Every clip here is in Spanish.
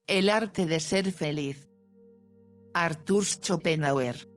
El arte de ser feliz. Arthur Schopenhauer.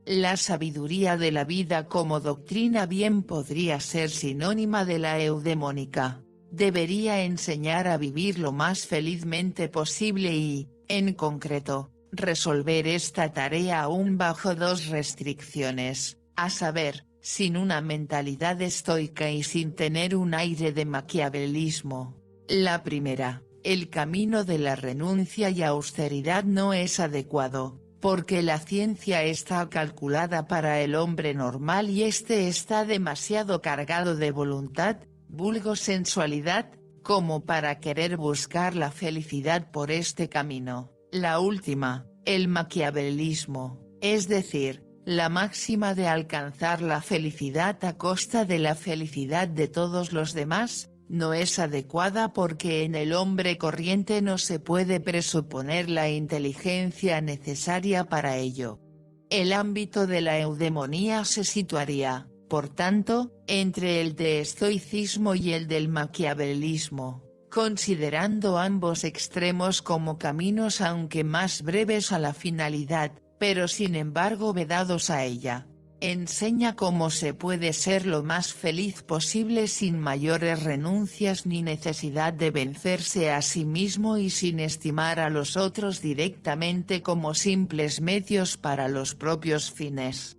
La sabiduría de la vida como doctrina bien podría ser sinónima de la eudemónica. Debería enseñar a vivir lo más felizmente posible y, en concreto, resolver esta tarea aún bajo dos restricciones, a saber, sin una mentalidad estoica y sin tener un aire de maquiavelismo. La primera, el camino de la renuncia y austeridad no es adecuado, porque la ciencia está calculada para el hombre normal y este está demasiado cargado de voluntad, vulgo sensualidad, como para querer buscar la felicidad por este camino. La última, el maquiavelismo, es decir, la máxima de alcanzar la felicidad a costa de la felicidad de todos los demás, no es adecuada porque en el hombre corriente no se puede presuponer la inteligencia necesaria para ello. El ámbito de la eudemonía se situaría, por tanto, entre el de estoicismo y el del maquiavelismo, considerando ambos extremos como caminos aunque más breves a la finalidad, pero sin embargo vedados a ella. Enseña cómo se puede ser lo más feliz posible sin mayores renuncias ni necesidad de vencerse a sí mismo y sin estimar a los otros directamente como simples medios para los propios fines.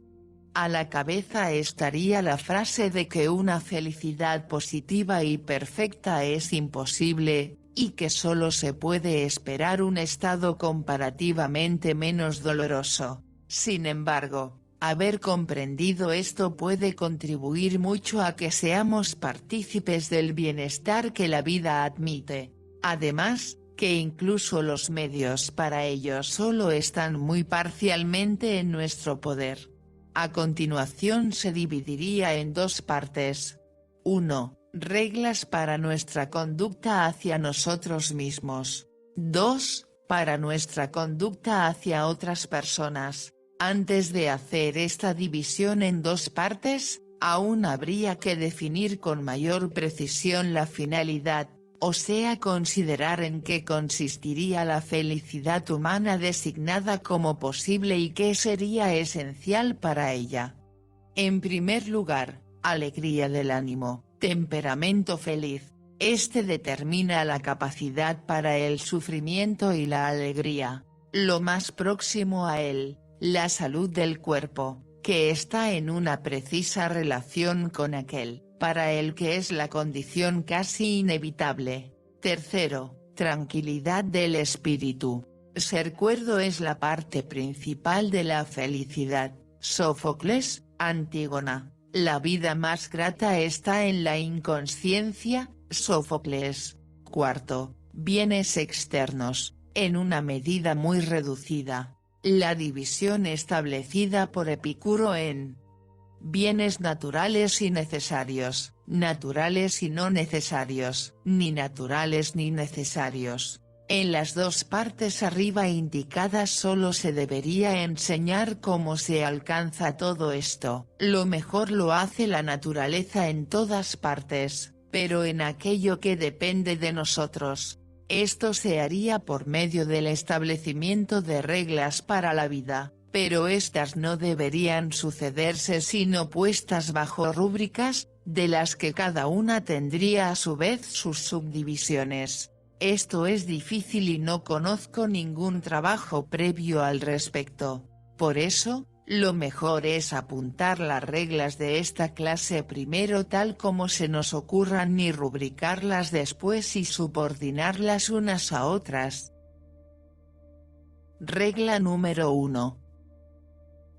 A la cabeza estaría la frase de que una felicidad positiva y perfecta es imposible, y que solo se puede esperar un estado comparativamente menos doloroso. Sin embargo, haber comprendido esto puede contribuir mucho a que seamos partícipes del bienestar que la vida admite. Además, que incluso los medios para ello solo están muy parcialmente en nuestro poder. A continuación se dividiría en dos partes. 1. Reglas para nuestra conducta hacia nosotros mismos. 2. Para nuestra conducta hacia otras personas. Antes de hacer esta división en dos partes, aún habría que definir con mayor precisión la finalidad, o sea considerar en qué consistiría la felicidad humana designada como posible y qué sería esencial para ella. En primer lugar, alegría del ánimo, temperamento feliz. Este determina la capacidad para el sufrimiento y la alegría. Lo más próximo a él, la salud del cuerpo, que está en una precisa relación con aquel, para el que es la condición casi inevitable. Tercero, tranquilidad del espíritu. Ser cuerdo es la parte principal de la felicidad. Sófocles, Antígona. La vida más grata está en la inconsciencia, Sófocles. Cuarto, bienes externos, en una medida muy reducida. La división establecida por Epicuro en bienes naturales y necesarios, naturales y no necesarios, ni naturales ni necesarios. En las dos partes arriba indicadas solo se debería enseñar cómo se alcanza todo esto. Lo mejor lo hace la naturaleza en todas partes, pero en aquello que depende de nosotros. Esto se haría por medio del establecimiento de reglas para la vida, pero estas no deberían sucederse sino puestas bajo rúbricas, de las que cada una tendría a su vez sus subdivisiones. Esto es difícil y no conozco ningún trabajo previo al respecto. Por eso, lo mejor es apuntar las reglas de esta clase primero tal como se nos ocurran y rubricarlas después y subordinarlas unas a otras. Regla número 1.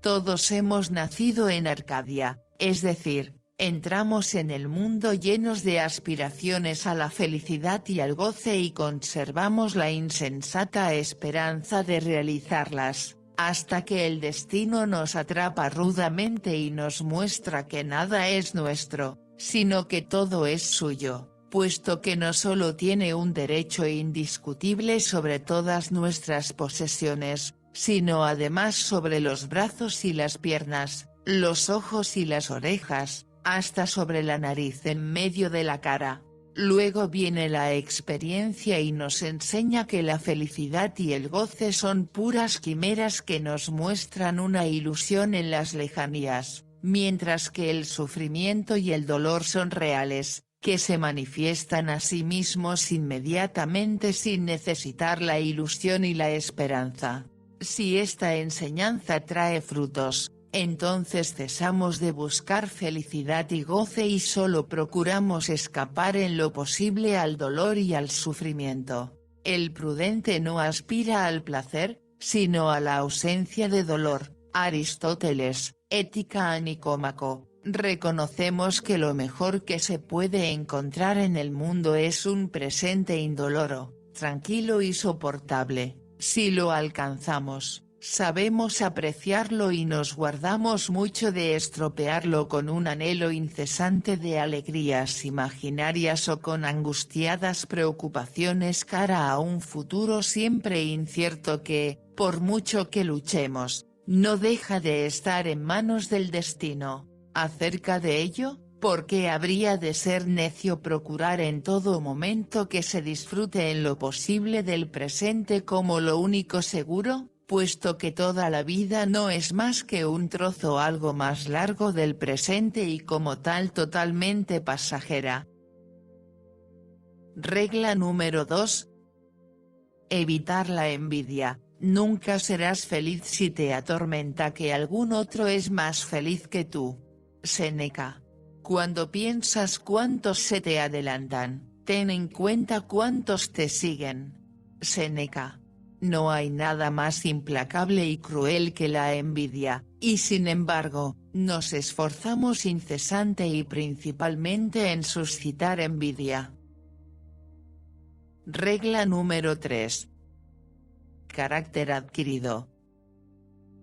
Todos hemos nacido en Arcadia, es decir, entramos en el mundo llenos de aspiraciones a la felicidad y al goce y conservamos la insensata esperanza de realizarlas, hasta que el destino nos atrapa rudamente y nos muestra que nada es nuestro, sino que todo es suyo, puesto que no solo tiene un derecho indiscutible sobre todas nuestras posesiones, sino además sobre los brazos y las piernas, los ojos y las orejas, hasta sobre la nariz en medio de la cara. Luego viene la experiencia y nos enseña que la felicidad y el goce son puras quimeras que nos muestran una ilusión en las lejanías, mientras que el sufrimiento y el dolor son reales, que se manifiestan a sí mismos inmediatamente sin necesitar la ilusión y la esperanza. Si esta enseñanza trae frutos, entonces cesamos de buscar felicidad y goce y solo procuramos escapar en lo posible al dolor y al sufrimiento. El prudente no aspira al placer, sino a la ausencia de dolor. Aristóteles, Ética a Nicómaco. Reconocemos que lo mejor que se puede encontrar en el mundo es un presente indoloro, tranquilo y soportable. Si lo alcanzamos, sabemos apreciarlo y nos guardamos mucho de estropearlo con un anhelo incesante de alegrías imaginarias o con angustiadas preocupaciones cara a un futuro siempre incierto que, por mucho que luchemos, no deja de estar en manos del destino. Acerca de ello, ¿por qué habría de ser necio procurar en todo momento que se disfrute en lo posible del presente como lo único seguro, puesto que toda la vida no es más que un trozo algo más largo del presente y como tal totalmente pasajera? Regla número 2. Evitar la envidia. Nunca serás feliz si te atormenta que algún otro es más feliz que tú. Séneca. Cuando piensas cuántos se te adelantan, ten en cuenta cuántos te siguen. Séneca. No hay nada más implacable y cruel que la envidia, y sin embargo, nos esforzamos incesante y principalmente en suscitar envidia. Regla número 3. Carácter adquirido.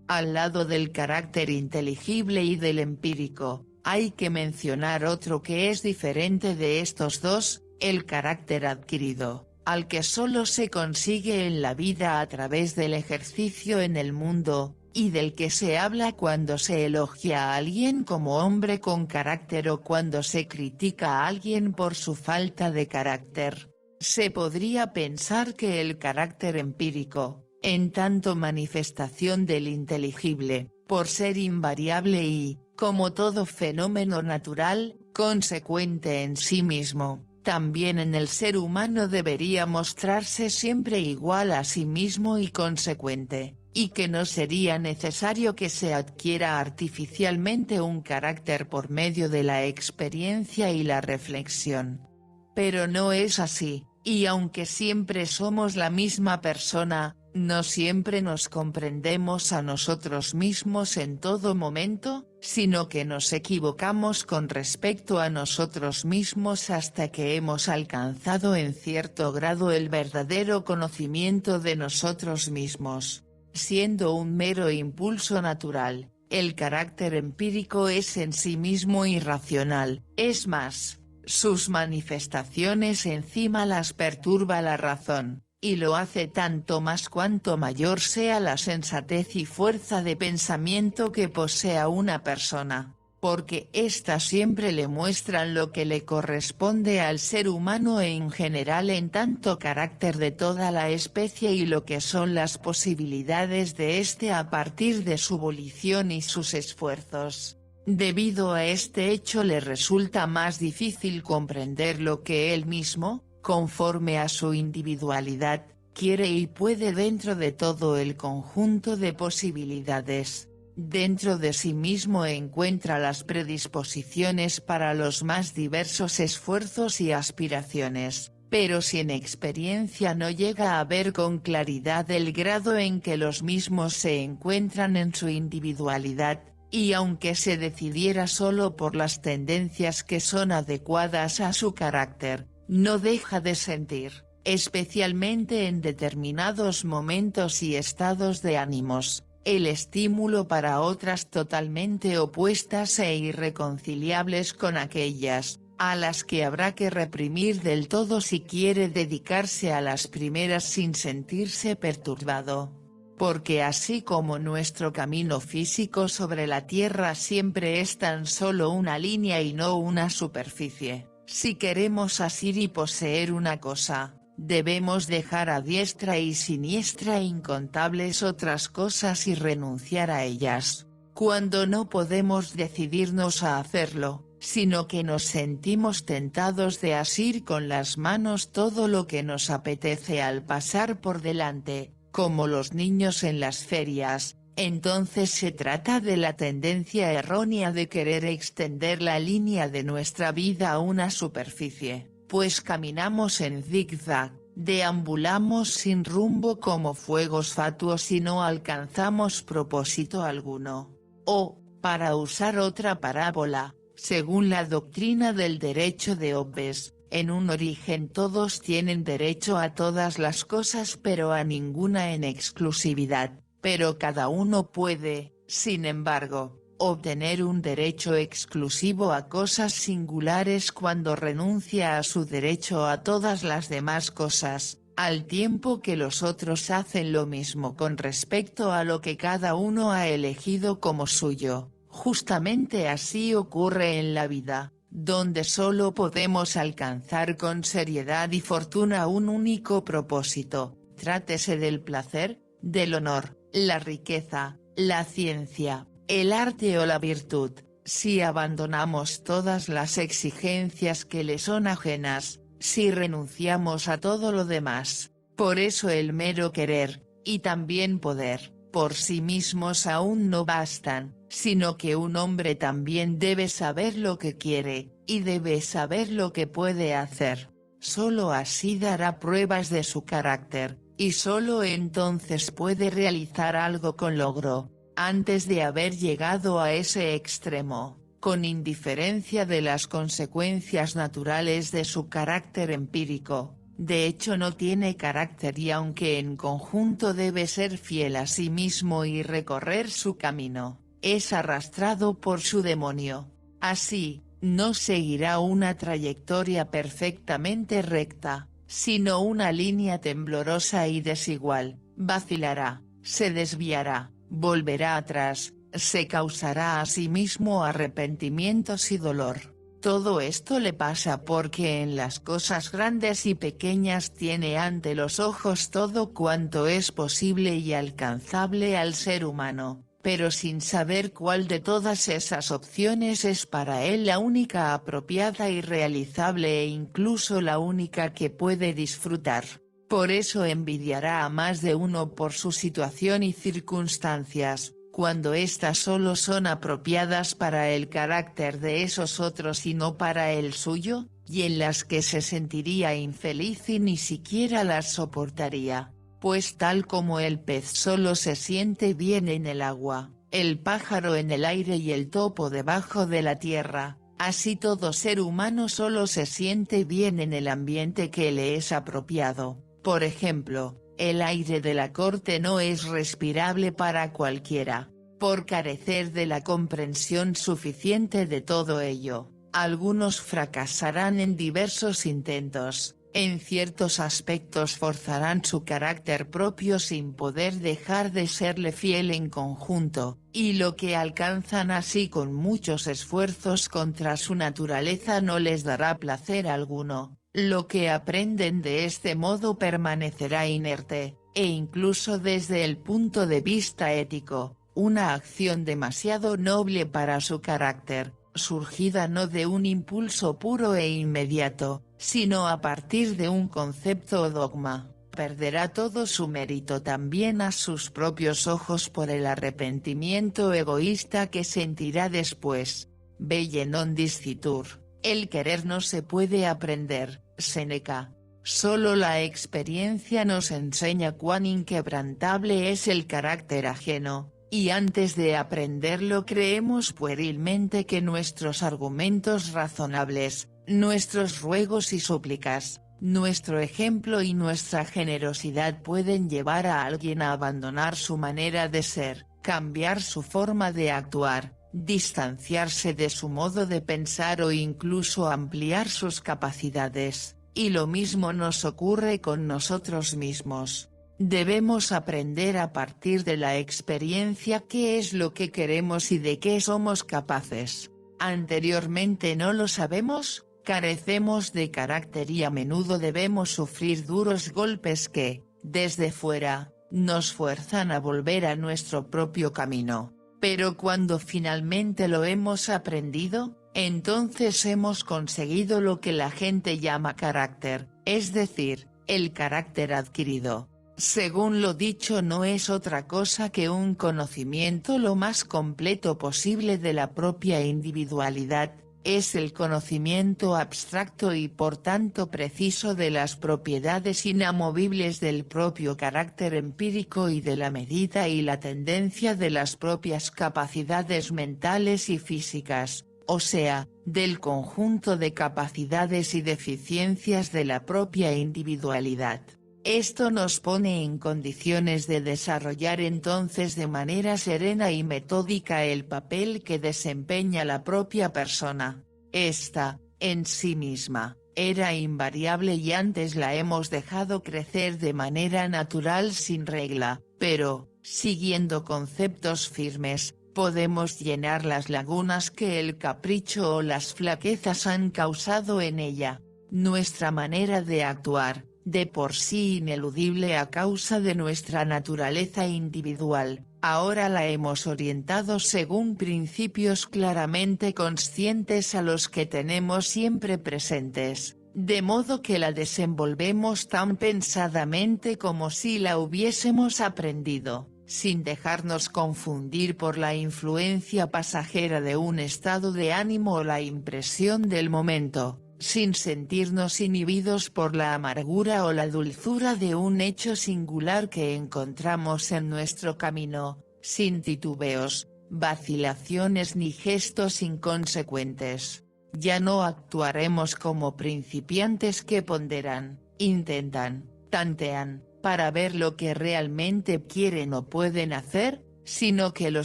Al lado del carácter inteligible y del empírico, hay que mencionar otro que es diferente de estos dos, el carácter adquirido, al que solo se consigue en la vida a través del ejercicio en el mundo, y del que se habla cuando se elogia a alguien como hombre con carácter o cuando se critica a alguien por su falta de carácter. Se podría pensar que el carácter empírico, en tanto manifestación del inteligible, por ser invariable y, como todo fenómeno natural, consecuente en sí mismo, también en el ser humano debería mostrarse siempre igual a sí mismo y consecuente, y que no sería necesario que se adquiera artificialmente un carácter por medio de la experiencia y la reflexión. Pero no es así, y aunque siempre somos la misma persona, no siempre nos comprendemos a nosotros mismos en todo momento, sino que nos equivocamos con respecto a nosotros mismos hasta que hemos alcanzado en cierto grado el verdadero conocimiento de nosotros mismos. Siendo un mero impulso natural, el carácter empírico es en sí mismo irracional, es más, sus manifestaciones encima las perturba la razón, y lo hace tanto más cuanto mayor sea la sensatez y fuerza de pensamiento que posea una persona, porque éstas siempre le muestran lo que le corresponde al ser humano en general en tanto carácter de toda la especie y lo que son las posibilidades de éste a partir de su volición y sus esfuerzos. Debido a este hecho le resulta más difícil comprender lo que él mismo, conforme a su individualidad, quiere y puede dentro de todo el conjunto de posibilidades. Dentro de sí mismo encuentra las predisposiciones para los más diversos esfuerzos y aspiraciones, pero sin experiencia no llega a ver con claridad el grado en que los mismos se encuentran en su individualidad, y aunque se decidiera solo por las tendencias que son adecuadas a su carácter, no deja de sentir, especialmente en determinados momentos y estados de ánimos, el estímulo para otras totalmente opuestas e irreconciliables con aquellas, a las que habrá que reprimir del todo si quiere dedicarse a las primeras sin sentirse perturbado. Porque así como nuestro camino físico sobre la Tierra siempre es tan solo una línea y no una superficie, Si queremos asir y poseer una cosa, debemos dejar a diestra y siniestra incontables otras cosas y renunciar a ellas. Cuando no podemos decidirnos a hacerlo, sino que nos sentimos tentados de asir con las manos todo lo que nos apetece al pasar por delante, como los niños en las ferias, entonces se trata de la tendencia errónea de querer extender la línea de nuestra vida a una superficie, pues caminamos en zigzag, deambulamos sin rumbo como fuegos fatuos y no alcanzamos propósito alguno. O, para usar otra parábola, según la doctrina del derecho de Hobbes, en un origen todos tienen derecho a todas las cosas pero a ninguna en exclusividad, pero cada uno puede, sin embargo, obtener un derecho exclusivo a cosas singulares cuando renuncia a su derecho a todas las demás cosas, al tiempo que los otros hacen lo mismo con respecto a lo que cada uno ha elegido como suyo. Justamente así ocurre en la vida, donde solo podemos alcanzar con seriedad y fortuna un único propósito, trátese del placer, del honor, la riqueza, la ciencia, el arte o la virtud. Si abandonamos todas las exigencias que le son ajenas, si renunciamos a todo lo demás, por eso el mero querer, y también poder, por sí mismos aún no bastan, sino que un hombre también debe saber lo que quiere, y debe saber lo que puede hacer. Solo así dará pruebas de su carácter, y solo entonces puede realizar algo con logro. Antes de haber llegado a ese extremo, con indiferencia de las consecuencias naturales de su carácter empírico, de hecho no tiene carácter y aunque en conjunto debe ser fiel a sí mismo y recorrer su camino, es arrastrado por su demonio. Así, no seguirá una trayectoria perfectamente recta, sino una línea temblorosa y desigual, vacilará, se desviará, volverá atrás, se causará a sí mismo arrepentimientos y dolor. Todo esto le pasa porque en las cosas grandes y pequeñas tiene ante los ojos todo cuanto es posible y alcanzable al ser humano, pero sin saber cuál de todas esas opciones es para él la única apropiada y realizable e incluso la única que puede disfrutar. Por eso envidiará a más de uno por su situación y circunstancias, cuando éstas solo son apropiadas para el carácter de esos otros y no para el suyo, y en las que se sentiría infeliz y ni siquiera las soportaría, pues tal como el pez solo se siente bien en el agua, el pájaro en el aire y el topo debajo de la tierra, así todo ser humano solo se siente bien en el ambiente que le es apropiado. Por ejemplo, el aire de la corte no es respirable para cualquiera, por carecer de la comprensión suficiente de todo ello. Algunos fracasarán en diversos intentos, en ciertos aspectos forzarán su carácter propio sin poder dejar de serle fiel en conjunto, y lo que alcanzan así con muchos esfuerzos contra su naturaleza no les dará placer alguno. Lo que aprenden de este modo permanecerá inerte, e incluso desde el punto de vista ético, una acción demasiado noble para su carácter, surgida no de un impulso puro e inmediato, sino a partir de un concepto o dogma, perderá todo su mérito también a sus propios ojos por el arrepentimiento egoísta que sentirá después. Belle non dicitur, el querer no se puede aprender, Séneca. Solo la experiencia nos enseña cuán inquebrantable es el carácter ajeno, y antes de aprenderlo creemos puerilmente que nuestros argumentos razonables, nuestros ruegos y súplicas, nuestro ejemplo y nuestra generosidad pueden llevar a alguien a abandonar su manera de ser, cambiar su forma de actuar, distanciarse de su modo de pensar o incluso ampliar sus capacidades, y lo mismo nos ocurre con nosotros mismos. Debemos aprender a partir de la experiencia qué es lo que queremos y de qué somos capaces. Anteriormente no lo sabemos, carecemos de carácter y a menudo debemos sufrir duros golpes que, desde fuera, nos fuerzan a volver a nuestro propio camino. Pero cuando finalmente lo hemos aprendido, entonces hemos conseguido lo que la gente llama carácter, es decir, el carácter adquirido. Según lo dicho, no es otra cosa que un conocimiento lo más completo posible de la propia individualidad, es el conocimiento abstracto y por tanto preciso de las propiedades inamovibles del propio carácter empírico y de la medida y la tendencia de las propias capacidades mentales y físicas, o sea, del conjunto de capacidades y deficiencias de la propia individualidad. Esto nos pone en condiciones de desarrollar entonces de manera serena y metódica el papel que desempeña la propia persona. Esta, en sí misma, era invariable y antes la hemos dejado crecer de manera natural sin regla, pero, siguiendo conceptos firmes, podemos llenar las lagunas que el capricho o las flaquezas han causado en ella. Nuestra manera de actuar, de por sí ineludible a causa de nuestra naturaleza individual, ahora la hemos orientado según principios claramente conscientes a los que tenemos siempre presentes, de modo que la desenvolvemos tan pensadamente como si la hubiésemos aprendido, sin dejarnos confundir por la influencia pasajera de un estado de ánimo o la impresión del momento, sin sentirnos inhibidos por la amargura o la dulzura de un hecho singular que encontramos en nuestro camino, sin titubeos, vacilaciones ni gestos inconsecuentes. Ya no actuaremos como principiantes que ponderan, intentan, tantean, para ver lo que realmente quieren o pueden hacer, sino que lo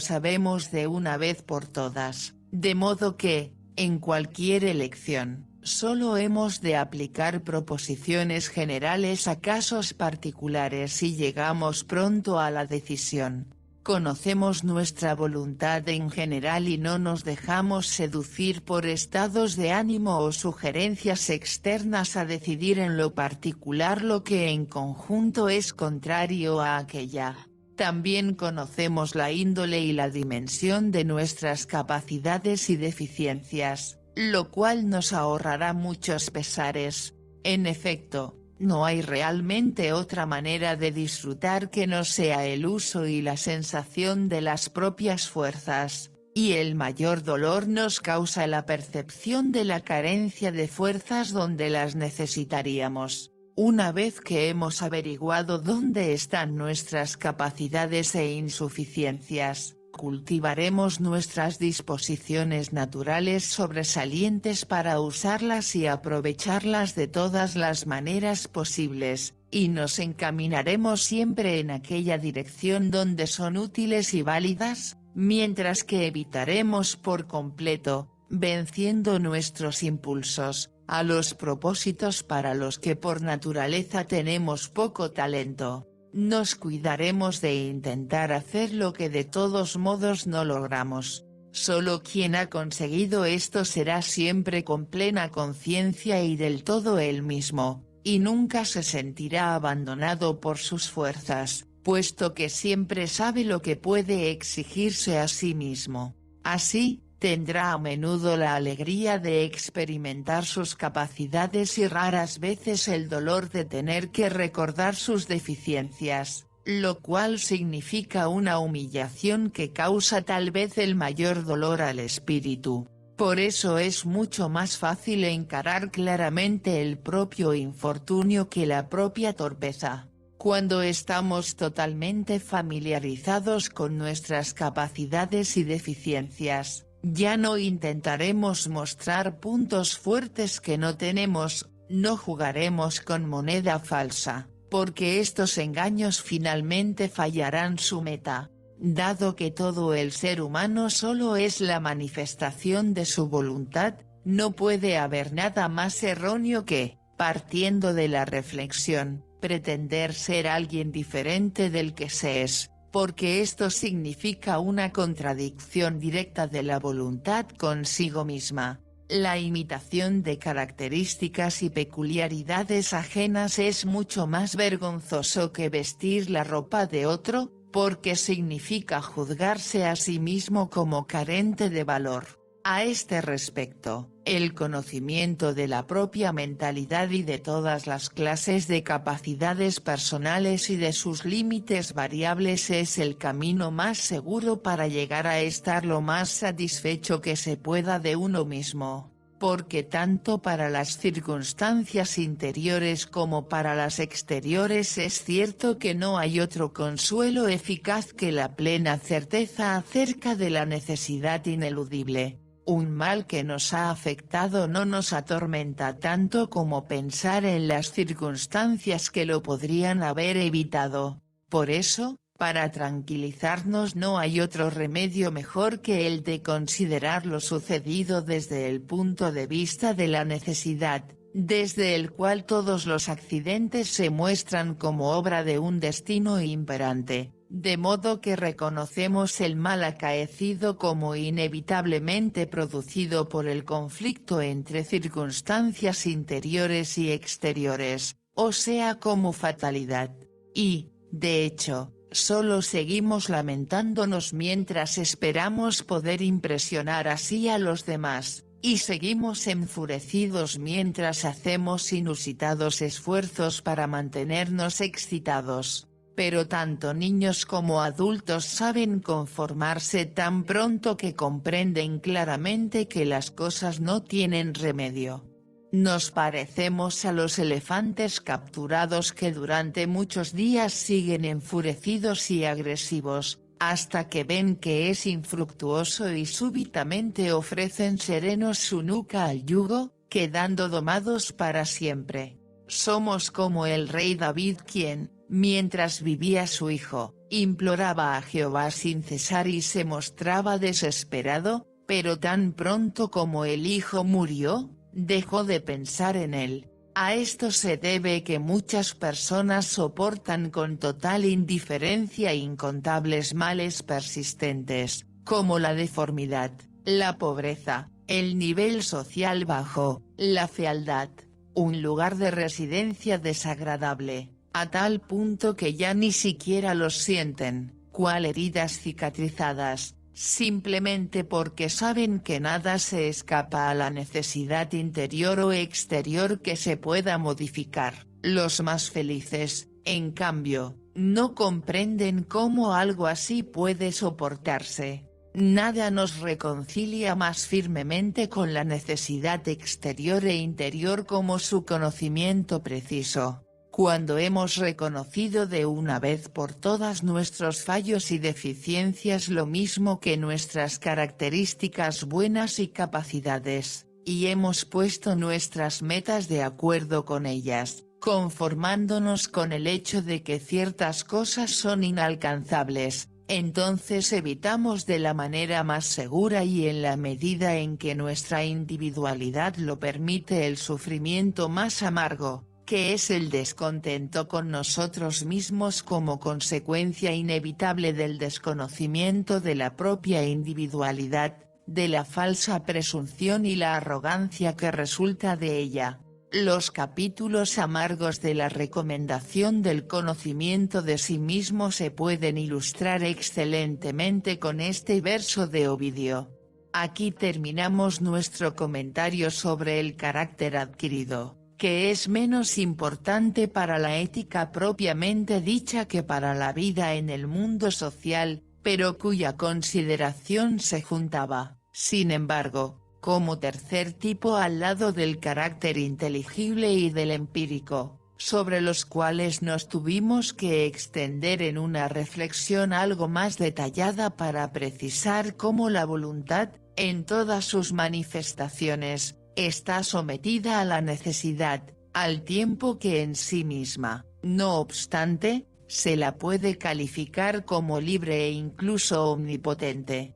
sabemos de una vez por todas, de modo que, en cualquier elección, solo hemos de aplicar proposiciones generales a casos particulares y llegamos pronto a la decisión. Conocemos nuestra voluntad en general y no nos dejamos seducir por estados de ánimo o sugerencias externas a decidir en lo particular lo que en conjunto es contrario a aquella. También conocemos la índole y la dimensión de nuestras capacidades y deficiencias, lo cual nos ahorrará muchos pesares. En efecto, no hay realmente otra manera de disfrutar que no sea el uso y la sensación de las propias fuerzas, y el mayor dolor nos causa la percepción de la carencia de fuerzas donde las necesitaríamos. Una vez que hemos averiguado dónde están nuestras capacidades e insuficiencias, cultivaremos nuestras disposiciones naturales sobresalientes para usarlas y aprovecharlas de todas las maneras posibles, y nos encaminaremos siempre en aquella dirección donde son útiles y válidas, mientras que evitaremos por completo, venciendo nuestros impulsos, a los propósitos para los que por naturaleza tenemos poco talento. Nos cuidaremos de intentar hacer lo que de todos modos no logramos. Solo quien ha conseguido esto será siempre con plena conciencia y del todo él mismo, y nunca se sentirá abandonado por sus fuerzas, puesto que siempre sabe lo que puede exigirse a sí mismo. Así, tendrá a menudo la alegría de experimentar sus capacidades y raras veces el dolor de tener que recordar sus deficiencias, lo cual significa una humillación que causa tal vez el mayor dolor al espíritu. Por eso es mucho más fácil encarar claramente el propio infortunio que la propia torpeza. Cuando estamos totalmente familiarizados con nuestras capacidades y deficiencias, ya no intentaremos mostrar puntos fuertes que no tenemos, no jugaremos con moneda falsa, porque estos engaños finalmente fallarán su meta. Dado que todo el ser humano solo es la manifestación de su voluntad, no puede haber nada más erróneo que, partiendo de la reflexión, pretender ser alguien diferente del que se es, porque esto significa una contradicción directa de la voluntad consigo misma. La imitación de características y peculiaridades ajenas es mucho más vergonzoso que vestir la ropa de otro, porque significa juzgarse a sí mismo como carente de valor. A este respecto, el conocimiento de la propia mentalidad y de todas las clases de capacidades personales y de sus límites variables es el camino más seguro para llegar a estar lo más satisfecho que se pueda de uno mismo, porque tanto para las circunstancias interiores como para las exteriores es cierto que no hay otro consuelo eficaz que la plena certeza acerca de la necesidad ineludible. Un mal que nos ha afectado no nos atormenta tanto como pensar en las circunstancias que lo podrían haber evitado. Por eso, para tranquilizarnos no hay otro remedio mejor que el de considerar lo sucedido desde el punto de vista de la necesidad, desde el cual todos los accidentes se muestran como obra de un destino imperante. De modo que reconocemos el mal acaecido como inevitablemente producido por el conflicto entre circunstancias interiores y exteriores, o sea como fatalidad. Y, de hecho, solo seguimos lamentándonos mientras esperamos poder impresionar así a los demás, y seguimos enfurecidos mientras hacemos inusitados esfuerzos para mantenernos excitados. Pero tanto niños como adultos saben conformarse tan pronto que comprenden claramente que las cosas no tienen remedio. Nos parecemos a los elefantes capturados que durante muchos días siguen enfurecidos y agresivos, hasta que ven que es infructuoso y súbitamente ofrecen serenos su nuca al yugo, quedando domados para siempre. Somos como el rey David quien, mientras vivía su hijo, imploraba a Jehová sin cesar y se mostraba desesperado, pero tan pronto como el hijo murió, dejó de pensar en él. A esto se debe que muchas personas soportan con total indiferencia incontables males persistentes, como la deformidad, la pobreza, el nivel social bajo, la fealdad, un lugar de residencia desagradable, a tal punto que ya ni siquiera los sienten, cual heridas cicatrizadas, simplemente porque saben que nada se escapa a la necesidad interior o exterior que se pueda modificar. Los más felices, en cambio, no comprenden cómo algo así puede soportarse. Nada nos reconcilia más firmemente con la necesidad exterior e interior como su conocimiento preciso. Cuando hemos reconocido de una vez por todas nuestros fallos y deficiencias lo mismo que nuestras características buenas y capacidades, y hemos puesto nuestras metas de acuerdo con ellas, conformándonos con el hecho de que ciertas cosas son inalcanzables, entonces evitamos de la manera más segura y en la medida en que nuestra individualidad lo permite el sufrimiento más amargo, que es el descontento con nosotros mismos como consecuencia inevitable del desconocimiento de la propia individualidad, de la falsa presunción y la arrogancia que resulta de ella. Los capítulos amargos de la recomendación del conocimiento de sí mismo se pueden ilustrar excelentemente con este verso de Ovidio. Aquí terminamos nuestro comentario sobre el carácter adquirido, que es menos importante para la ética propiamente dicha que para la vida en el mundo social, pero cuya consideración se juntaba, sin embargo, como tercer tipo al lado del carácter inteligible y del empírico, sobre los cuales nos tuvimos que extender en una reflexión algo más detallada para precisar cómo la voluntad, en todas sus manifestaciones, está sometida a la necesidad, al tiempo que en sí misma, no obstante, se la puede calificar como libre e incluso omnipotente.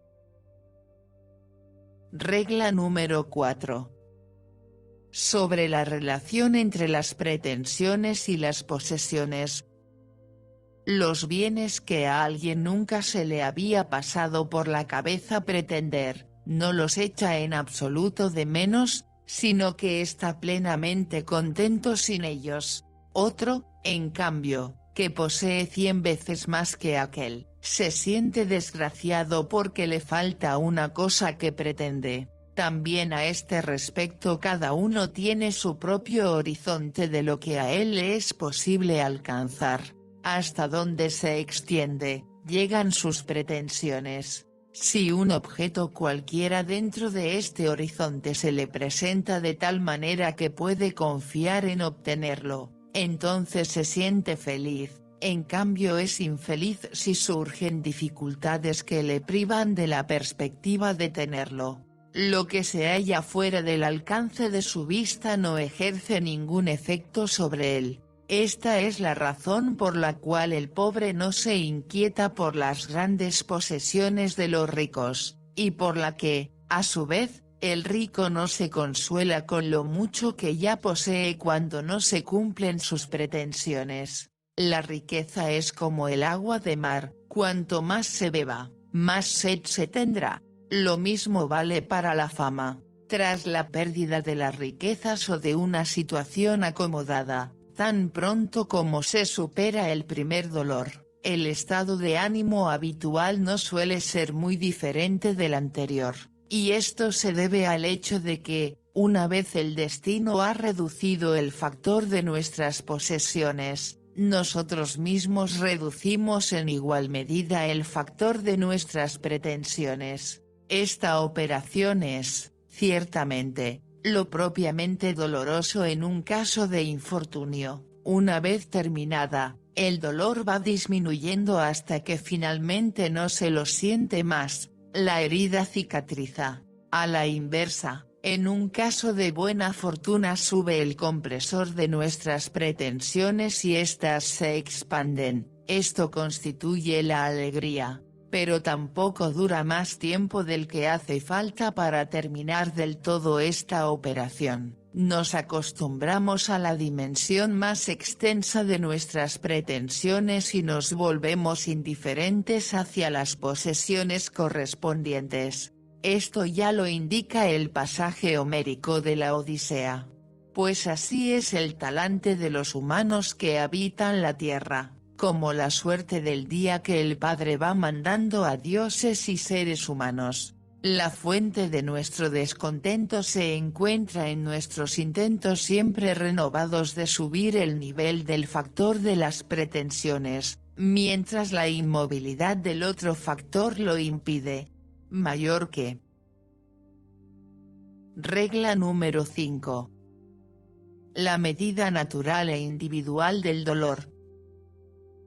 Regla número 4. Sobre la relación entre las pretensiones y las posesiones. Los bienes que a alguien nunca se le había pasado por la cabeza pretender, no los echa en absoluto de menos, sino que está plenamente contento sin ellos. Otro, en cambio, que posee 100 veces más que aquel, se siente desgraciado porque le falta una cosa que pretende. También a este respecto cada uno tiene su propio horizonte de lo que a él le es posible alcanzar, hasta donde se extiende, llegan sus pretensiones. Si un objeto cualquiera dentro de este horizonte se le presenta de tal manera que puede confiar en obtenerlo, entonces se siente feliz. En cambio es infeliz si surgen dificultades que le privan de la perspectiva de tenerlo. Lo que se halla fuera del alcance de su vista no ejerce ningún efecto sobre él. Esta es la razón por la cual el pobre no se inquieta por las grandes posesiones de los ricos, y por la que, a su vez, el rico no se consuela con lo mucho que ya posee cuando no se cumplen sus pretensiones. La riqueza es como el agua de mar, cuanto más se beba, más sed se tendrá. Lo mismo vale para la fama. Tras la pérdida de las riquezas o de una situación acomodada, tan pronto como se supera el primer dolor, el estado de ánimo habitual no suele ser muy diferente del anterior, y esto se debe al hecho de que, una vez el destino ha reducido el factor de nuestras posesiones, nosotros mismos reducimos en igual medida el factor de nuestras pretensiones. Esta operación es, ciertamente, lo propiamente doloroso en un caso de infortunio. Una vez terminada, el dolor va disminuyendo hasta que finalmente no se lo siente más, la herida cicatriza. A la inversa, en un caso de buena fortuna sube el compresor de nuestras pretensiones y éstas se expanden. Esto constituye la alegría, pero tampoco dura más tiempo del que hace falta para terminar del todo esta operación. Nos acostumbramos a la dimensión más extensa de nuestras pretensiones y nos volvemos indiferentes hacia las posesiones correspondientes. Esto ya lo indica el pasaje homérico de la Odisea. Pues así es el talante de los humanos que habitan la tierra, como la suerte del día que el Padre va mandando a dioses y seres humanos. La fuente de nuestro descontento se encuentra en nuestros intentos siempre renovados de subir el nivel del factor de las pretensiones, mientras la inmovilidad del otro factor lo impide. Mayor que. Regla número 5. La medida natural e individual del dolor.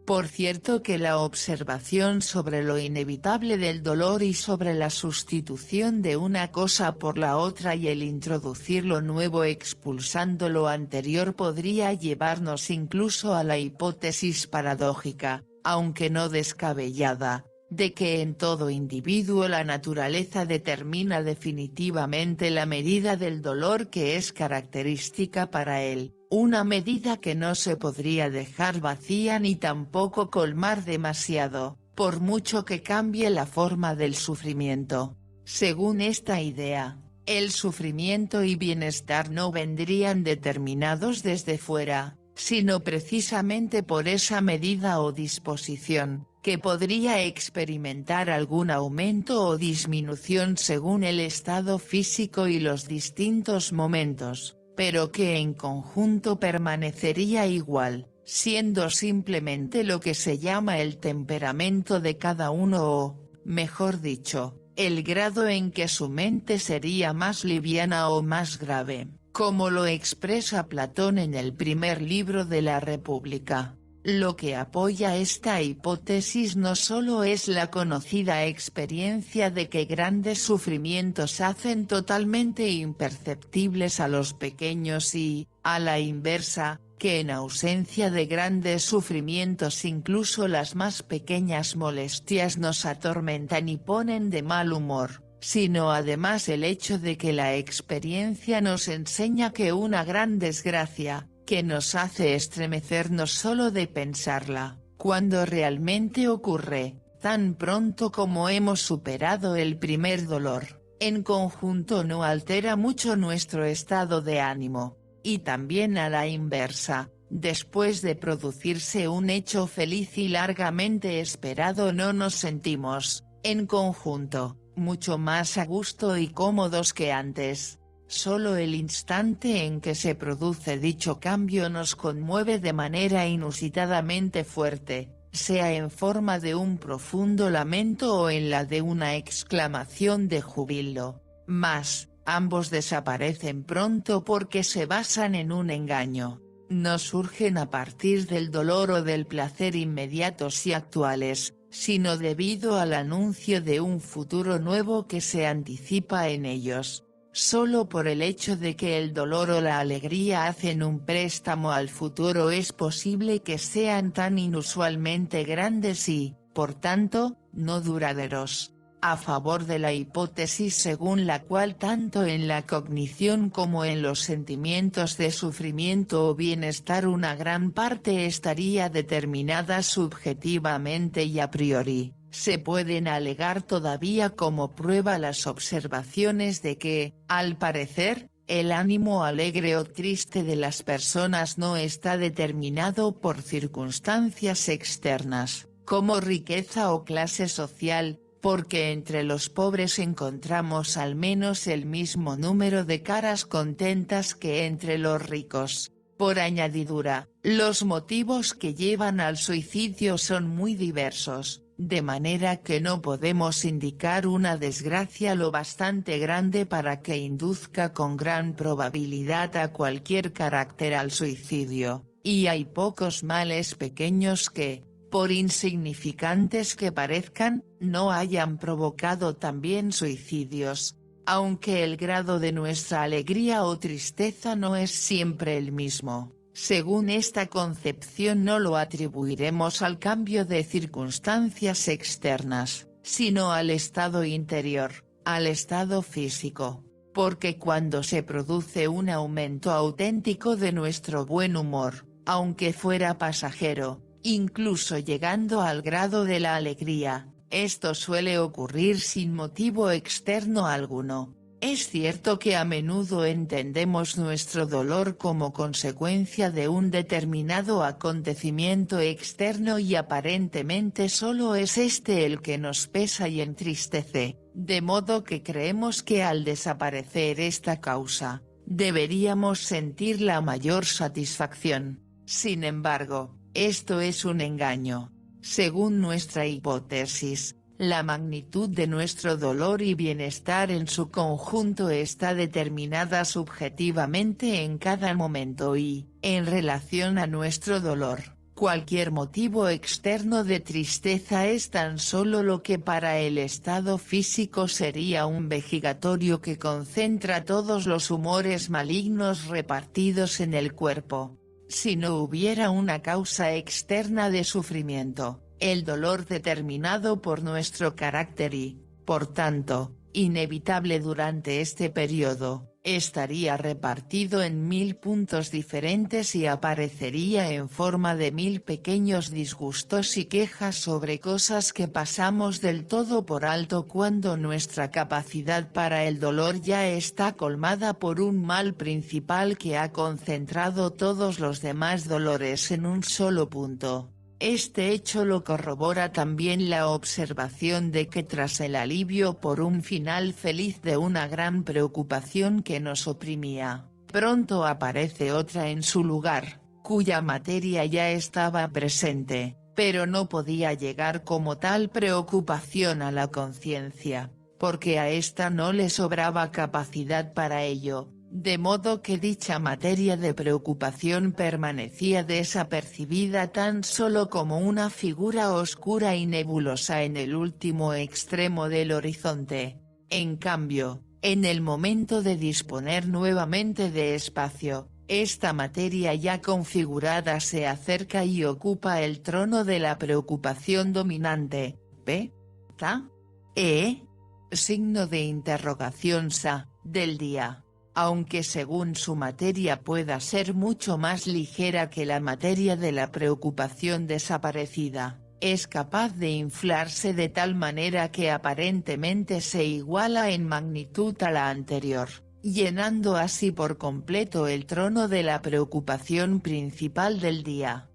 Por cierto que la observación sobre lo inevitable del dolor y sobre la sustitución de una cosa por la otra y el introducir lo nuevo expulsando lo anterior podría llevarnos incluso a la hipótesis paradójica, aunque no descabellada, de que en todo individuo la naturaleza determina definitivamente la medida del dolor que es característica para él, una medida que no se podría dejar vacía ni tampoco colmar demasiado, por mucho que cambie la forma del sufrimiento. Según esta idea, el sufrimiento y bienestar no vendrían determinados desde fuera, sino precisamente por esa medida o disposición, que podría experimentar algún aumento o disminución según el estado físico y los distintos momentos, pero que en conjunto permanecería igual, siendo simplemente lo que se llama el temperamento de cada uno o, mejor dicho, el grado en que su mente sería más liviana o más grave, como lo expresa Platón en el primer libro de la República. Lo que apoya esta hipótesis no solo es la conocida experiencia de que grandes sufrimientos hacen totalmente imperceptibles a los pequeños y, a la inversa, que en ausencia de grandes sufrimientos incluso las más pequeñas molestias nos atormentan y ponen de mal humor, sino además el hecho de que la experiencia nos enseña que una gran desgracia, que nos hace estremecernos solo de pensarla, cuando realmente ocurre, tan pronto como hemos superado el primer dolor, En conjunto no altera mucho nuestro estado de ánimo, y también a la inversa, después de producirse un hecho feliz y largamente esperado no nos sentimos, en conjunto, mucho más a gusto y cómodos que antes. Solo el instante en que se produce dicho cambio nos conmueve de manera inusitadamente fuerte, sea en forma de un profundo lamento o en la de una exclamación de júbilo. Mas, ambos desaparecen pronto porque se basan en un engaño. No surgen a partir del dolor o del placer inmediatos y actuales, sino debido al anuncio de un futuro nuevo que se anticipa en ellos. Solo por el hecho de que el dolor o la alegría hacen un préstamo al futuro es posible que sean tan inusualmente grandes y, por tanto, no duraderos. A favor de la hipótesis según la cual tanto en la cognición como en los sentimientos de sufrimiento o bienestar una gran parte estaría determinada subjetivamente y a priori, se pueden alegar todavía como prueba las observaciones de que, al parecer, el ánimo alegre o triste de las personas no está determinado por circunstancias externas, como riqueza o clase social, porque entre los pobres encontramos al menos el mismo número de caras contentas que entre los ricos. Por añadidura, los motivos que llevan al suicidio son muy diversos, de manera que no podemos indicar una desgracia lo bastante grande para que induzca con gran probabilidad a cualquier carácter al suicidio, y hay pocos males pequeños que, por insignificantes que parezcan, no hayan provocado también suicidios, aunque el grado de nuestra alegría o tristeza no es siempre el mismo. Según esta concepción no lo atribuiremos al cambio de circunstancias externas, sino al estado interior, al estado físico, porque cuando se produce un aumento auténtico de nuestro buen humor, aunque fuera pasajero, incluso llegando al grado de la alegría, esto suele ocurrir sin motivo externo alguno. Es cierto que a menudo entendemos nuestro dolor como consecuencia de un determinado acontecimiento externo y aparentemente solo es este el que nos pesa y entristece, de modo que creemos que al desaparecer esta causa, deberíamos sentir la mayor satisfacción. Sin embargo, esto es un engaño. Según nuestra hipótesis, la magnitud de nuestro dolor y bienestar en su conjunto está determinada subjetivamente en cada momento y, en relación a nuestro dolor, cualquier motivo externo de tristeza es tan solo lo que para el estado físico sería un vejigatorio que concentra todos los humores malignos repartidos en el cuerpo. Si no hubiera una causa externa de sufrimiento, el dolor determinado por nuestro carácter y, por tanto, inevitable durante este periodo, estaría repartido en 1000 puntos diferentes y aparecería en forma de 1000 pequeños disgustos y quejas sobre cosas que pasamos del todo por alto cuando nuestra capacidad para el dolor ya está colmada por un mal principal que ha concentrado todos los demás dolores en un solo punto. Este hecho lo corrobora también la observación de que tras el alivio por un final feliz de una gran preocupación que nos oprimía, pronto aparece otra en su lugar, cuya materia ya estaba presente, pero no podía llegar como tal preocupación a la conciencia, porque a ésta no le sobraba capacidad para ello. De modo que dicha materia de preocupación permanecía desapercibida tan solo como una figura oscura y nebulosa en el último extremo del horizonte. En cambio, en el momento de disponer nuevamente de espacio, esta materia ya configurada se acerca y ocupa el trono de la preocupación dominante. ¿P? ¿Ta? ¿E? Signo de interrogación sa, del día. Aunque según su materia pueda ser mucho más ligera que la materia de la preocupación desaparecida, es capaz de inflarse de tal manera que aparentemente se iguala en magnitud a la anterior, llenando así por completo el trono de la preocupación principal del día.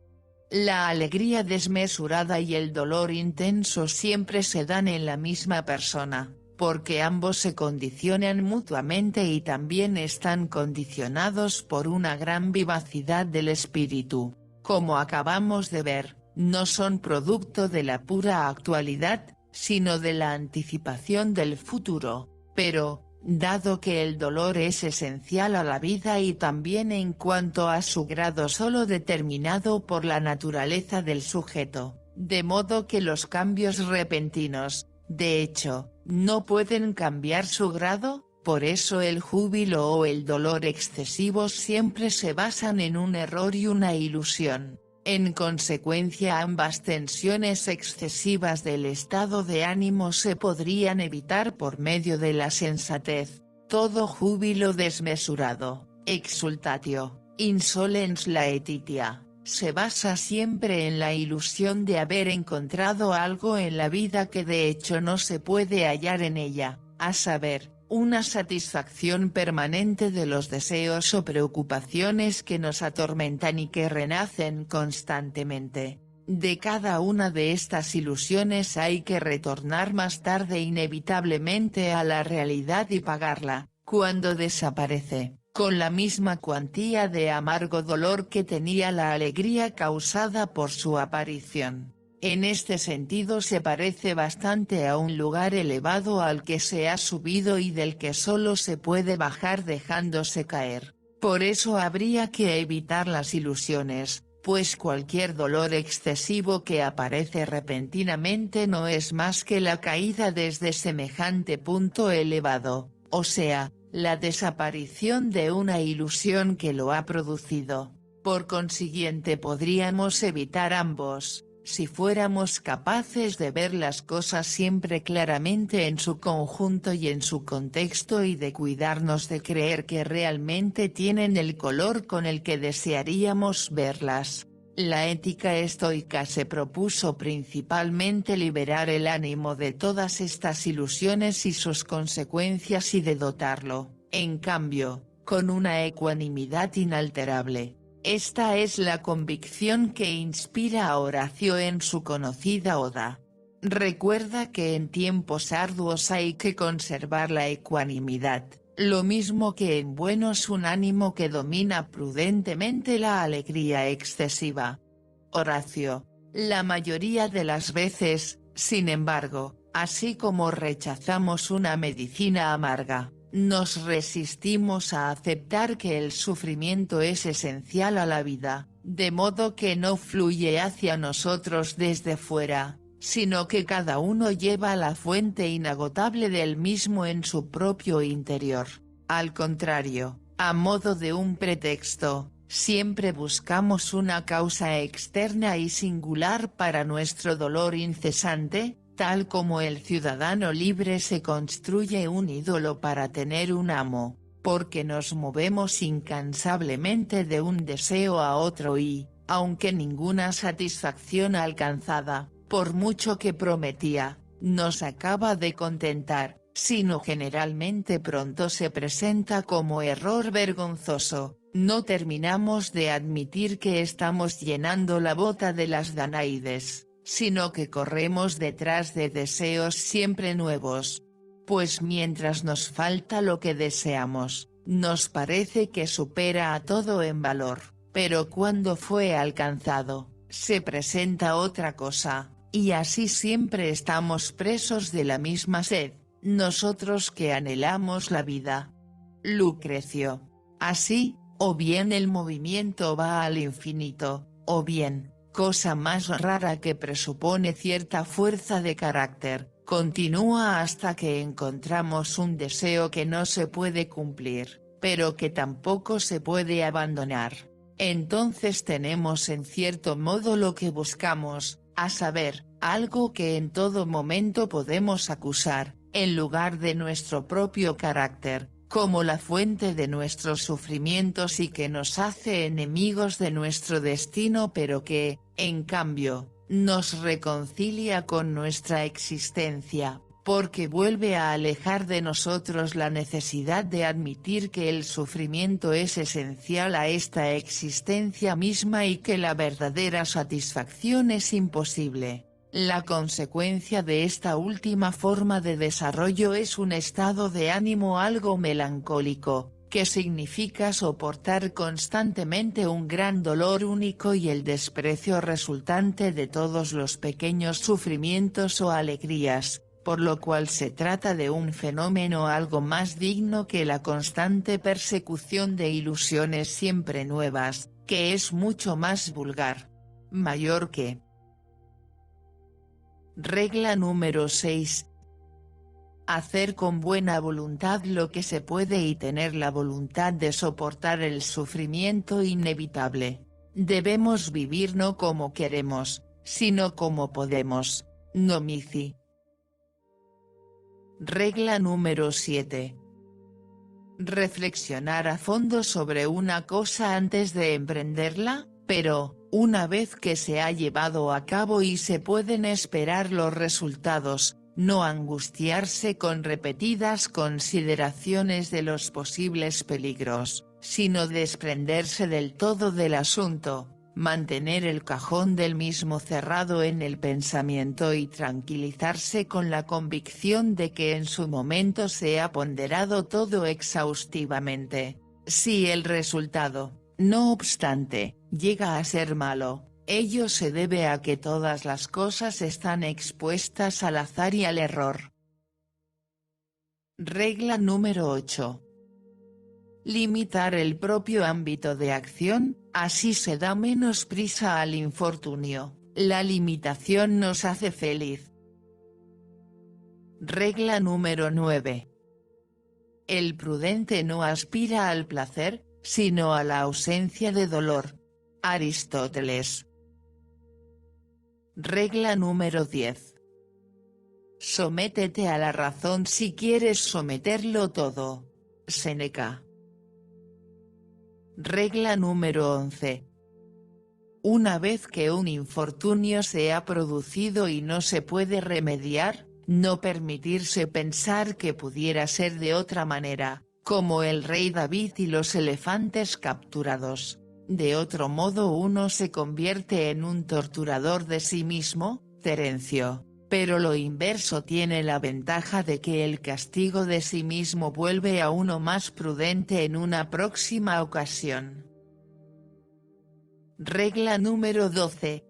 La alegría desmesurada y el dolor intenso siempre se dan en la misma persona, porque ambos se condicionan mutuamente y también están condicionados por una gran vivacidad del espíritu. Como acabamos de ver, no son producto de la pura actualidad, sino de la anticipación del futuro, pero, dado que el dolor es esencial a la vida y también en cuanto a su grado solo determinado por la naturaleza del sujeto, de modo que los cambios repentinos, de hecho, no pueden cambiar su grado, por eso el júbilo o el dolor excesivos siempre se basan en un error y una ilusión. En consecuencia, ambas tensiones excesivas del estado de ánimo se podrían evitar por medio de la sensatez. Todo júbilo desmesurado, exultatio, insolens laetitia, se basa siempre en la ilusión de haber encontrado algo en la vida que de hecho no se puede hallar en ella, a saber, una satisfacción permanente de los deseos o preocupaciones que nos atormentan y que renacen constantemente. De cada una de estas ilusiones hay que retornar más tarde inevitablemente a la realidad y pagarla, cuando desaparece, con la misma cuantía de amargo dolor que tenía la alegría causada por su aparición. En este sentido se parece bastante a un lugar elevado al que se ha subido y del que solo se puede bajar dejándose caer. Por eso habría que evitar las ilusiones, pues cualquier dolor excesivo que aparece repentinamente no es más que la caída desde semejante punto elevado, o sea, la desaparición de una ilusión que lo ha producido. Por consiguiente podríamos evitar ambos, si fuéramos capaces de ver las cosas siempre claramente en su conjunto y en su contexto y de cuidarnos de creer que realmente tienen el color con el que desearíamos verlas. La ética estoica se propuso principalmente liberar el ánimo de todas estas ilusiones y sus consecuencias y de dotarlo, en cambio, con una ecuanimidad inalterable. Esta es la convicción que inspira a Horacio en su conocida Oda. Recuerda que en tiempos arduos hay que conservar la ecuanimidad, lo mismo que en buenos un ánimo que domina prudentemente la alegría excesiva. Horacio. La mayoría de las veces, sin embargo, así como rechazamos una medicina amarga, nos resistimos a aceptar que el sufrimiento es esencial a la vida, de modo que no fluye hacia nosotros desde fuera, sino que cada uno lleva la fuente inagotable del mismo en su propio interior. Al contrario, a modo de un pretexto, siempre buscamos una causa externa y singular para nuestro dolor incesante, tal como el ciudadano libre se construye un ídolo para tener un amo, porque nos movemos incansablemente de un deseo a otro y, aunque ninguna satisfacción alcanzada, por mucho que prometía, nos acaba de contentar, sino generalmente pronto se presenta como error vergonzoso, no terminamos de admitir que estamos llenando la bota de las Danaides, sino que corremos detrás de deseos siempre nuevos. Pues mientras nos falta lo que deseamos, nos parece que supera a todo en valor, pero cuando fue alcanzado, se presenta otra cosa, y así siempre estamos presos de la misma sed, nosotros que anhelamos la vida. Lucrecio. Así, o bien el movimiento va al infinito, o bien, cosa más rara que presupone cierta fuerza de carácter, continúa hasta que encontramos un deseo que no se puede cumplir, pero que tampoco se puede abandonar. Entonces tenemos en cierto modo lo que buscamos, a saber, algo que en todo momento podemos acusar, en lugar de nuestro propio carácter, como la fuente de nuestros sufrimientos y que nos hace enemigos de nuestro destino, pero que, en cambio, nos reconcilia con nuestra existencia, porque vuelve a alejar de nosotros la necesidad de admitir que el sufrimiento es esencial a esta existencia misma y que la verdadera satisfacción es imposible. La consecuencia de esta última forma de desarrollo es un estado de ánimo algo melancólico, que significa soportar constantemente un gran dolor único y el desprecio resultante de todos los pequeños sufrimientos o alegrías, por lo cual se trata de un fenómeno algo más digno que la constante persecución de ilusiones siempre nuevas, que es mucho más vulgar. Mayor que. Regla número 6. Hacer con buena voluntad lo que se puede y tener la voluntad de soportar el sufrimiento inevitable. Debemos vivir no como queremos, sino como podemos. Nomici. Regla número 7. Reflexionar a fondo sobre una cosa antes de emprenderla, pero, una vez que se ha llevado a cabo y se pueden esperar los resultados, no angustiarse con repetidas consideraciones de los posibles peligros, sino desprenderse del todo del asunto, mantener el cajón del mismo cerrado en el pensamiento y tranquilizarse con la convicción de que en su momento se ha ponderado todo exhaustivamente. Si el resultado, no obstante, llega a ser malo, ello se debe a que todas las cosas están expuestas al azar y al error. Regla número 8. Limitar el propio ámbito de acción, así se da menos prisa al infortunio. La limitación nos hace feliz. Regla número 9. El prudente no aspira al placer, sino a la ausencia de dolor. Aristóteles. Regla número 10. Sométete a la razón si quieres someterlo todo. Séneca. Regla número 11. Una vez que un infortunio se ha producido y no se puede remediar, no permitirse pensar que pudiera ser de otra manera, como el rey David y los elefantes capturados. De otro modo uno se convierte en un torturador de sí mismo, Terencio. Pero lo inverso tiene la ventaja de que el castigo de sí mismo vuelve a uno más prudente en una próxima ocasión. Regla número 12.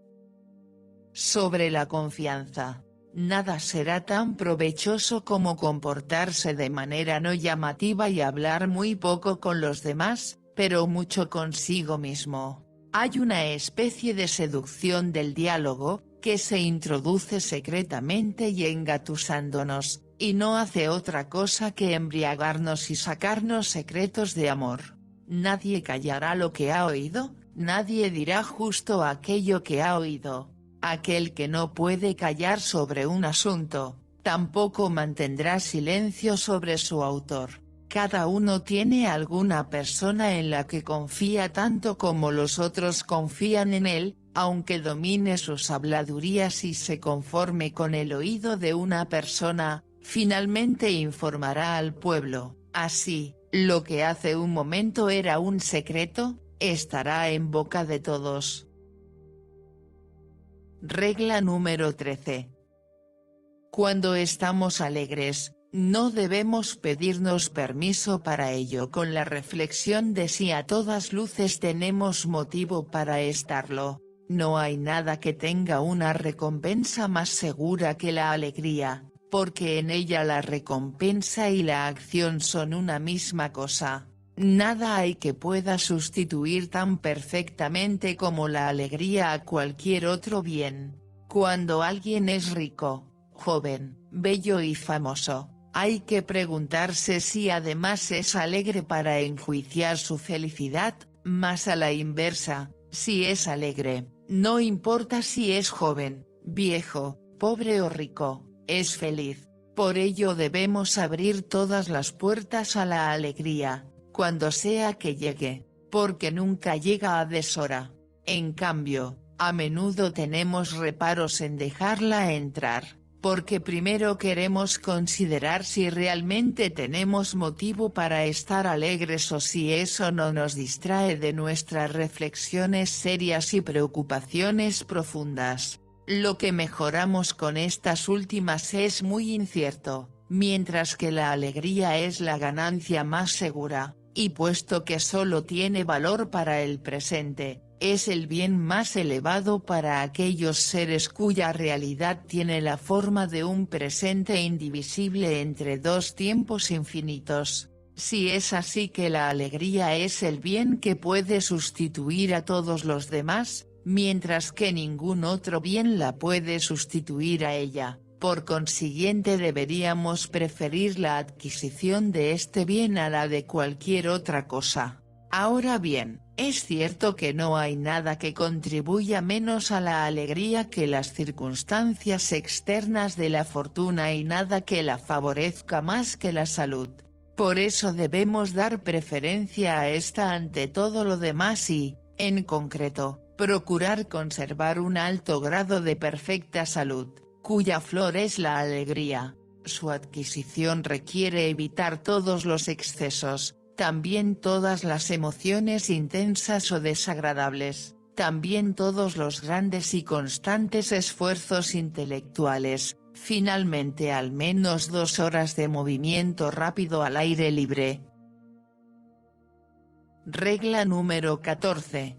Sobre la confianza. Nada será tan provechoso como comportarse de manera no llamativa y hablar muy poco con los demás, pero mucho consigo mismo. Hay una especie de seducción del diálogo, que se introduce secretamente y engatusándonos, y no hace otra cosa que embriagarnos y sacarnos secretos de amor. Nadie callará lo que ha oído, nadie dirá justo aquello que ha oído. Aquel que no puede callar sobre un asunto, tampoco mantendrá silencio sobre su autor. Cada uno tiene alguna persona en la que confía tanto como los otros confían en él, aunque domine sus habladurías y se conforme con el oído de una persona, finalmente informará al pueblo. Así, lo que hace un momento era un secreto, estará en boca de todos. Regla número 13. Cuando estamos alegres, no debemos pedirnos permiso para ello con la reflexión de si a todas luces tenemos motivo para estarlo. No hay nada que tenga una recompensa más segura que la alegría, porque en ella la recompensa y la acción son una misma cosa. Nada hay que pueda sustituir tan perfectamente como la alegría a cualquier otro bien. Cuando alguien es rico, joven, bello y famoso, hay que preguntarse si además es alegre para enjuiciar su felicidad, más a la inversa, si es alegre, no importa si es joven, viejo, pobre o rico, es feliz. Por ello debemos abrir todas las puertas a la alegría, cuando sea que llegue, porque nunca llega a deshora. En cambio, A menudo tenemos reparos en dejarla entrar, porque primero queremos considerar si realmente tenemos motivo para estar alegres o si eso no nos distrae de nuestras reflexiones serias y preocupaciones profundas. Lo que mejoramos con estas últimas es muy incierto, mientras que la alegría es la ganancia más segura, y puesto que solo tiene valor para el presente, es el bien más elevado para aquellos seres cuya realidad tiene la forma de un presente indivisible entre dos tiempos infinitos. Si es así que la alegría es el bien que puede sustituir a todos los demás, mientras que ningún otro bien la puede sustituir a ella, por consiguiente deberíamos preferir la adquisición de este bien a la de cualquier otra cosa. Ahora bien, es cierto que no hay nada que contribuya menos a la alegría que las circunstancias externas de la fortuna y nada que la favorezca más que la salud. Por eso debemos dar preferencia a esta ante todo lo demás y, en concreto, procurar conservar un alto grado de perfecta salud, cuya flor es la alegría. Su adquisición requiere evitar todos los excesos, también todas las emociones intensas o desagradables, también todos los grandes y constantes esfuerzos intelectuales, finalmente al menos 2 horas de movimiento rápido al aire libre. Regla número 14.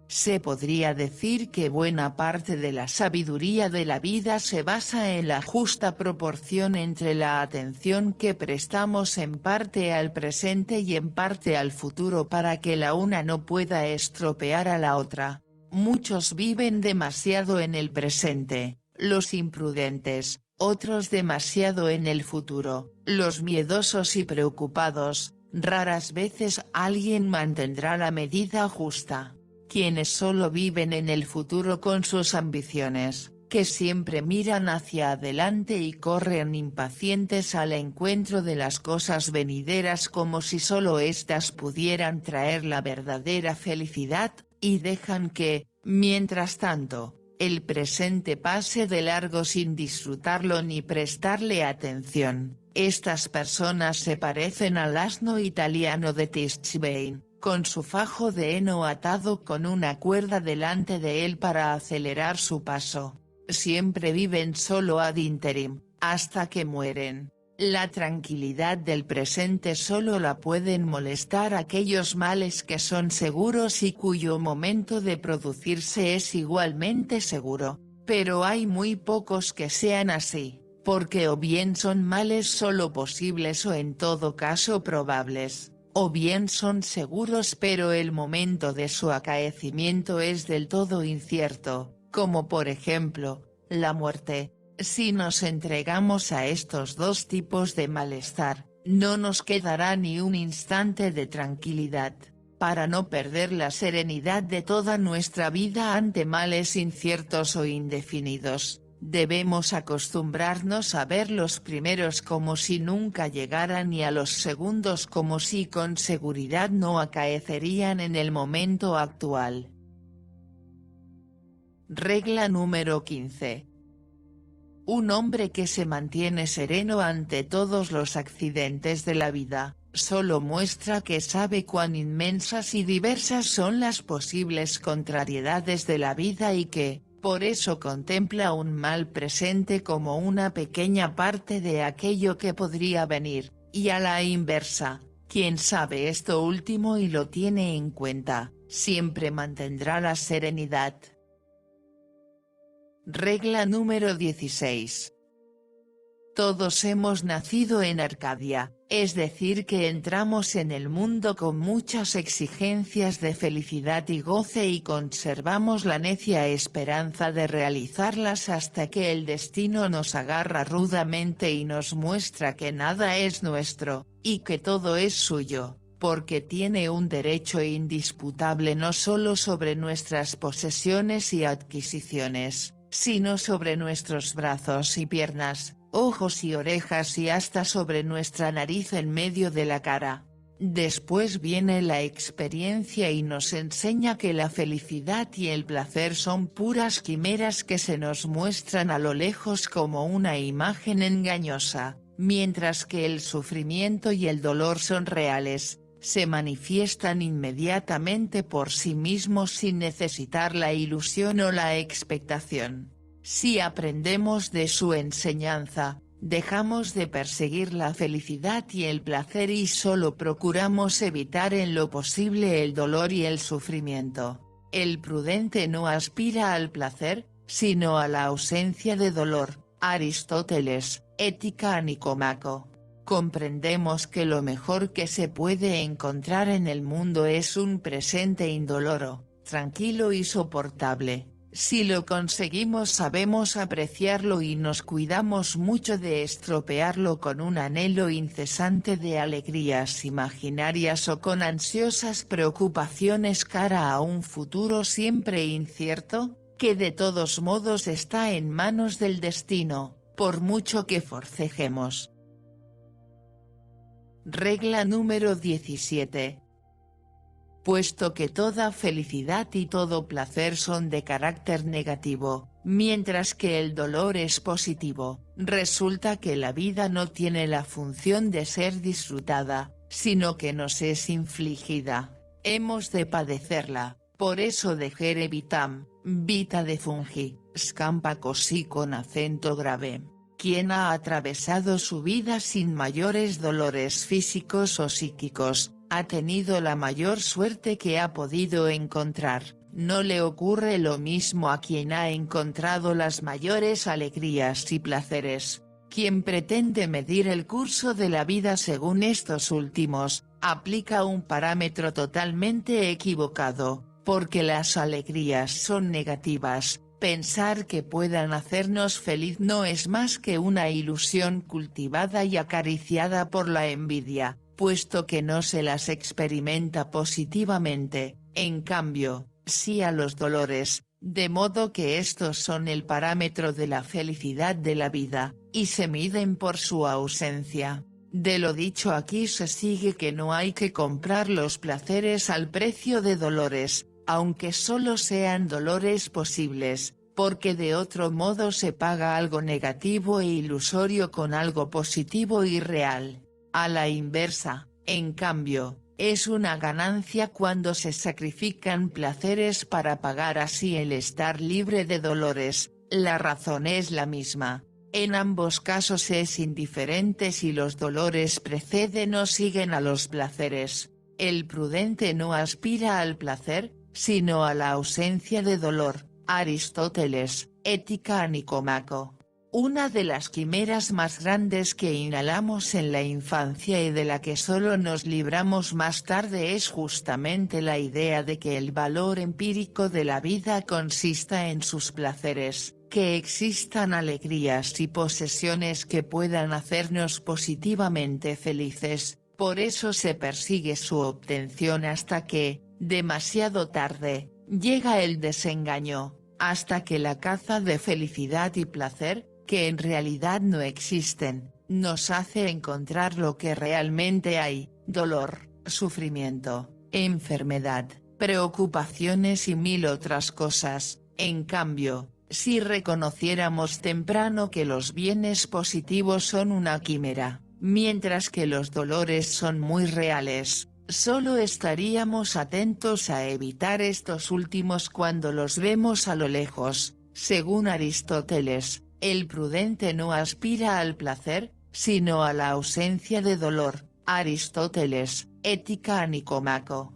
Se podría decir que buena parte de la sabiduría de la vida se basa en la justa proporción entre la atención que prestamos en parte al presente y en parte al futuro para que la una no pueda estropear a la otra. Muchos viven demasiado en el presente, los imprudentes, otros demasiado en el futuro, los miedosos y preocupados. Raras veces alguien mantendrá la medida justa. Quienes solo viven en el futuro con sus ambiciones, que siempre miran hacia adelante y corren impacientes al encuentro de las cosas venideras como si solo éstas pudieran traer la verdadera felicidad, y dejan que, mientras tanto, el presente pase de largo sin disfrutarlo ni prestarle atención. Estas personas se parecen al asno italiano de Tischbein, con su fajo de heno atado con una cuerda delante de él para acelerar su paso. Siempre viven solo ad interim, hasta que mueren. La tranquilidad del presente solo la pueden molestar aquellos males que son seguros y cuyo momento de producirse es igualmente seguro, pero hay muy pocos que sean así, porque o bien son males solo posibles o en todo caso probables, o bien son seguros pero el momento de su acaecimiento es del todo incierto, como por ejemplo, la muerte. Si nos entregamos a estos dos tipos de malestar, no nos quedará ni un instante de tranquilidad. Para no perder la serenidad de toda nuestra vida ante males inciertos o indefinidos, debemos acostumbrarnos a ver los primeros como si nunca llegaran y a los segundos como si con seguridad no acaecerían en el momento actual. Regla número 15. Un hombre que se mantiene sereno ante todos los accidentes de la vida, solo muestra que sabe cuán inmensas y diversas son las posibles contrariedades de la vida y que, por eso contempla un mal presente como una pequeña parte de aquello que podría venir, y a la inversa, quien sabe esto último y lo tiene en cuenta, siempre mantendrá la serenidad. Regla número 16. Todos hemos nacido en Arcadia, es decir que entramos en el mundo con muchas exigencias de felicidad y goce y conservamos la necia esperanza de realizarlas hasta que el destino nos agarra rudamente y nos muestra que nada es nuestro, y que todo es suyo, porque tiene un derecho indisputable no solo sobre nuestras posesiones y adquisiciones, sino sobre nuestros brazos y piernas, ojos y orejas y hasta sobre nuestra nariz en medio de la cara. Después viene la experiencia y nos enseña que la felicidad y el placer son puras quimeras que se nos muestran a lo lejos como una imagen engañosa, mientras que el sufrimiento y el dolor son reales, se manifiestan inmediatamente por sí mismos sin necesitar la ilusión o la expectación. Si aprendemos de su enseñanza, dejamos de perseguir la felicidad y el placer y solo procuramos evitar en lo posible el dolor y el sufrimiento. El prudente no aspira al placer, sino a la ausencia de dolor. Aristóteles, Ética a Nicomaco. Comprendemos que lo mejor que se puede encontrar en el mundo es un presente indoloro, tranquilo y soportable. Si lo conseguimos sabemos apreciarlo y nos cuidamos mucho de estropearlo con un anhelo incesante de alegrías imaginarias o con ansiosas preocupaciones cara a un futuro siempre incierto, que de todos modos está en manos del destino, por mucho que forcejemos. Regla número 17. Puesto que toda felicidad y todo placer son de carácter negativo, mientras que el dolor es positivo, resulta que la vida no tiene la función de ser disfrutada, sino que nos es infligida. Hemos de padecerla, por eso degere vitam, vita de fungi, scampa così con acento grave. Quien ha atravesado su vida sin mayores dolores físicos o psíquicos, ha tenido la mayor suerte que ha podido encontrar. No le ocurre lo mismo a quien ha encontrado las mayores alegrías y placeres. Quien pretende medir el curso de la vida según estos últimos, aplica un parámetro totalmente equivocado, porque las alegrías son negativas. Pensar que puedan hacernos feliz no es más que una ilusión cultivada y acariciada por la envidia, puesto que no se las experimenta positivamente. En cambio, sí a los dolores, de modo que estos son el parámetro de la felicidad de la vida, y se miden por su ausencia. De lo dicho aquí se sigue que no hay que comprar los placeres al precio de dolores, aunque solo sean dolores posibles, porque de otro modo se paga algo negativo e ilusorio con algo positivo y real. A la inversa, en cambio, es una ganancia cuando se sacrifican placeres para pagar así el estar libre de dolores. La razón es la misma. En ambos casos es indiferente si los dolores preceden o siguen a los placeres. El prudente no aspira al placer, sino a la ausencia de dolor. Aristóteles, Ética a Nicomaco. Una de las quimeras más grandes que inhalamos en la infancia y de la que solo nos libramos más tarde es justamente la idea de que el valor empírico de la vida consista en sus placeres, que existan alegrías y posesiones que puedan hacernos positivamente felices. Por eso se persigue su obtención hasta que, demasiado tarde, llega el desengaño, hasta que la caza de felicidad y placer, que en realidad no existen, nos hace encontrar lo que realmente hay: dolor, sufrimiento, enfermedad, preocupaciones y mil otras cosas. En cambio, si reconociéramos temprano que los bienes positivos son una quimera, mientras que los dolores son muy reales, solo estaríamos atentos a evitar estos últimos cuando los vemos a lo lejos. Según Aristóteles, el prudente no aspira al placer, sino a la ausencia de dolor. Aristóteles, Ética a Nicomaco.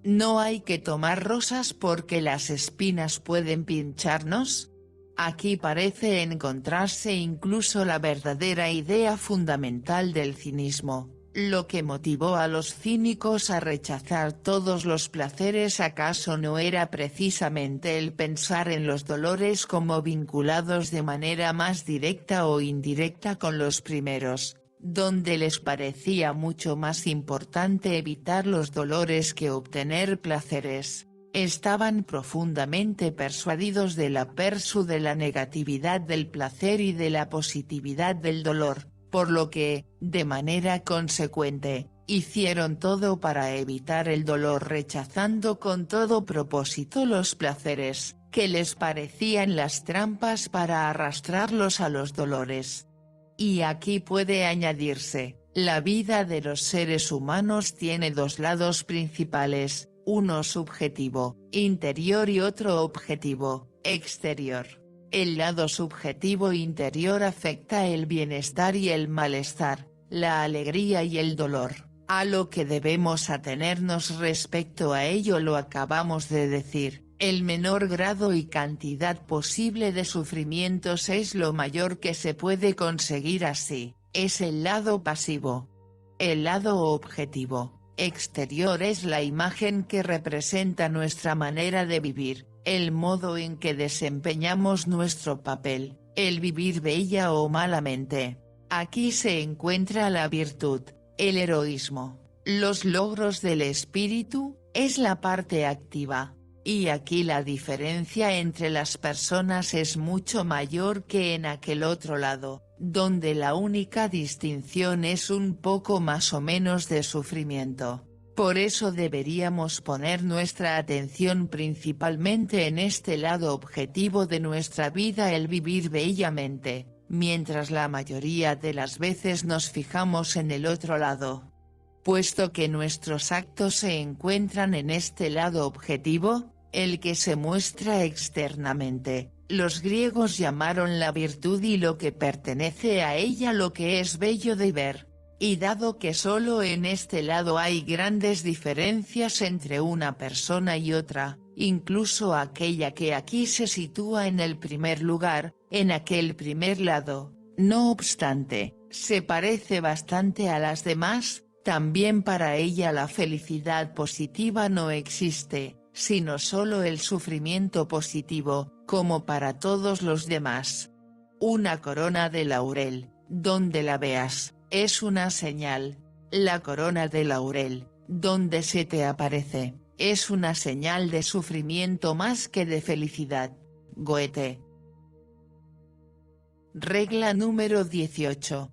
¿No hay que tomar rosas porque las espinas pueden pincharnos? Aquí parece encontrarse incluso la verdadera idea fundamental del cinismo. Lo que motivó a los cínicos a rechazar todos los placeres ¿acaso no era precisamente el pensar en los dolores como vinculados de manera más directa o indirecta con los primeros, donde les parecía mucho más importante evitar los dolores que obtener placeres? Estaban profundamente persuadidos de la de la negatividad del placer y de la positividad del dolor, por lo que, de manera consecuente, Hicieron todo para evitar el dolor, rechazando con todo propósito los placeres, que les parecían las trampas para arrastrarlos a los dolores. Y aquí puede añadirse, la vida de los seres humanos tiene dos lados principales, uno subjetivo, interior, y otro objetivo, exterior. El lado subjetivo interior afecta el bienestar y el malestar, la alegría y el dolor. A lo que debemos atenernos respecto a ello lo acabamos de decir, el menor grado y cantidad posible de sufrimientos es lo mayor que se puede conseguir así, es el lado pasivo. El lado objetivo, exterior, es la imagen que representa nuestra manera de vivir, el modo en que desempeñamos nuestro papel, el vivir bella o malamente. Aquí se encuentra la virtud, el heroísmo, los logros del espíritu, es la parte activa. Y aquí la diferencia entre las personas es mucho mayor que en aquel otro lado, donde la única distinción es un poco más o menos de sufrimiento. Por eso deberíamos poner nuestra atención principalmente en este lado objetivo de nuestra vida, el vivir bellamente, mientras la mayoría de las veces nos fijamos en el otro lado. Puesto que nuestros actos se encuentran en este lado objetivo, el que se muestra externamente, los griegos llamaron la virtud y lo que pertenece a ella lo que es bello de ver. Y dado que solo en este lado hay grandes diferencias entre una persona y otra, incluso aquella que aquí se sitúa en el primer lugar, en aquel primer lado, no obstante, se parece bastante a las demás, también para ella la felicidad positiva no existe, sino solo el sufrimiento positivo, como para todos los demás. Una corona de laurel, donde la veas, es una señal. La corona de laurel, donde se te aparece, es una señal de sufrimiento más que de felicidad. Goethe. Regla número 18.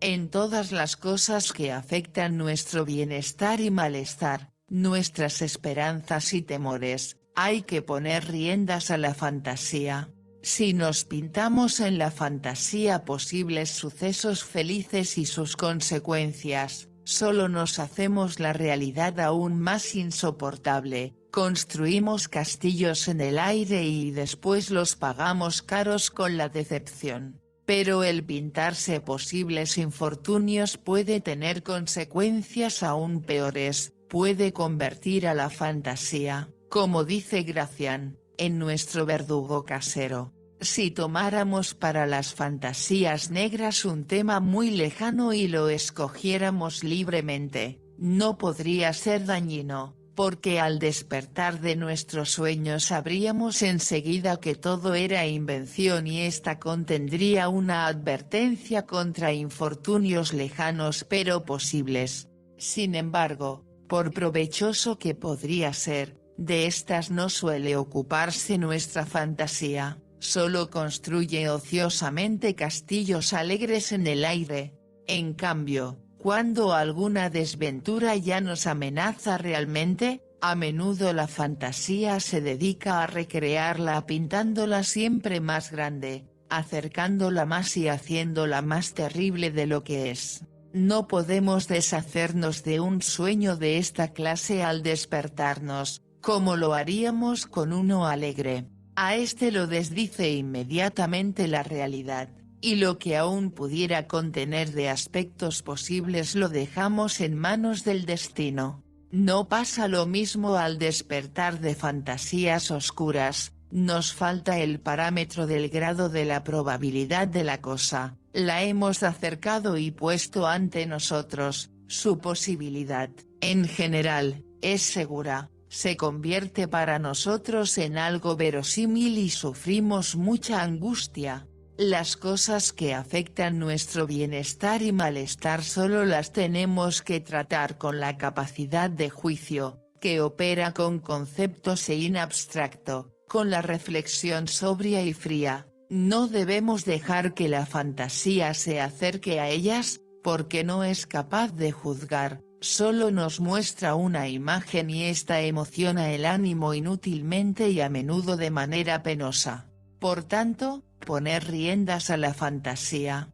En todas las cosas que afectan nuestro bienestar y malestar, nuestras esperanzas y temores, hay que poner riendas a la fantasía. Si nos pintamos en la fantasía posibles sucesos felices y sus consecuencias, solo nos hacemos la realidad aún más insoportable, construimos castillos en el aire y después los pagamos caros con la decepción. Pero el pintarse posibles infortunios puede tener consecuencias aún peores, puede convertir a la fantasía, como dice Gracián, en nuestro verdugo casero. Si tomáramos para las fantasías negras un tema muy lejano y lo escogiéramos libremente, no podría ser dañino, porque al despertar de nuestros sueños sabríamos enseguida que todo era invención y ésta contendría una advertencia contra infortunios lejanos pero posibles. Sin embargo, por provechoso que podría ser, de estas no suele ocuparse nuestra fantasía, solo construye ociosamente castillos alegres en el aire. En cambio, cuando alguna desventura ya nos amenaza realmente, a menudo la fantasía se dedica a recrearla pintándola siempre más grande, acercándola más y haciéndola más terrible de lo que es. No podemos deshacernos de un sueño de esta clase al despertarnos, como lo haríamos con uno alegre. A este lo desdice inmediatamente la realidad, y lo que aún pudiera contener de aspectos posibles lo dejamos en manos del destino. No pasa lo mismo al despertar de fantasías oscuras, nos falta el parámetro del grado de la probabilidad de la cosa, la hemos acercado y puesto ante nosotros, su posibilidad, en general, es segura, se convierte para nosotros en algo verosímil y sufrimos mucha angustia. Las cosas que afectan nuestro bienestar y malestar solo las tenemos que tratar con la capacidad de juicio, que opera con conceptos e in abstracto, con la reflexión sobria y fría. No debemos dejar que la fantasía se acerque a ellas, porque no es capaz de juzgar, solo nos muestra una imagen y esta emociona el ánimo inútilmente y a menudo de manera penosa. Por tanto, poner riendas a la fantasía.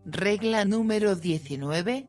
Regla número 19.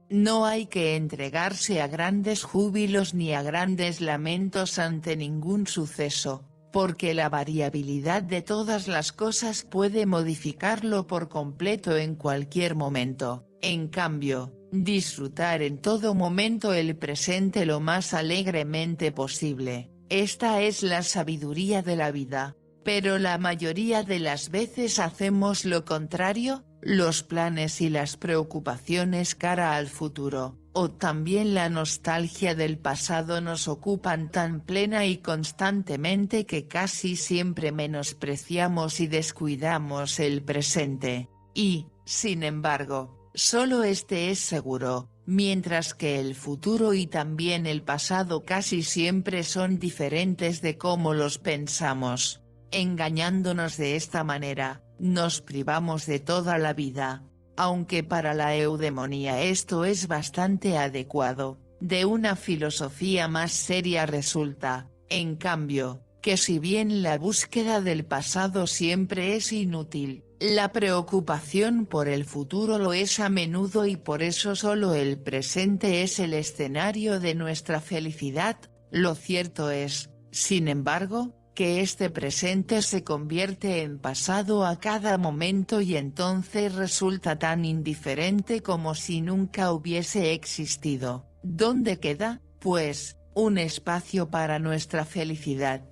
No hay que entregarse a grandes júbilos ni a grandes lamentos ante ningún suceso, porque la variabilidad de todas las cosas puede modificarlo por completo en cualquier momento. En cambio, disfrutar en todo momento el presente lo más alegremente posible, esta es la sabiduría de la vida. Pero la mayoría de las veces hacemos lo contrario, los planes y las preocupaciones cara al futuro, o también la nostalgia del pasado nos ocupan tan plena y constantemente que casi siempre menospreciamos y descuidamos el presente. Y, sin embargo, solo este es seguro, mientras que el futuro y también el pasado casi siempre son diferentes de cómo los pensamos. Engañándonos de esta manera, nos privamos de toda la vida. Aunque para la eudemonía esto es bastante adecuado, de una filosofía más seria resulta, en cambio, que si bien la búsqueda del pasado siempre es inútil, la preocupación por el futuro lo es a menudo y por eso solo el presente es el escenario de nuestra felicidad. Lo cierto es, sin embargo, que este presente se convierte en pasado a cada momento y entonces resulta tan indiferente como si nunca hubiese existido. ¿Dónde queda, pues, un espacio para nuestra felicidad?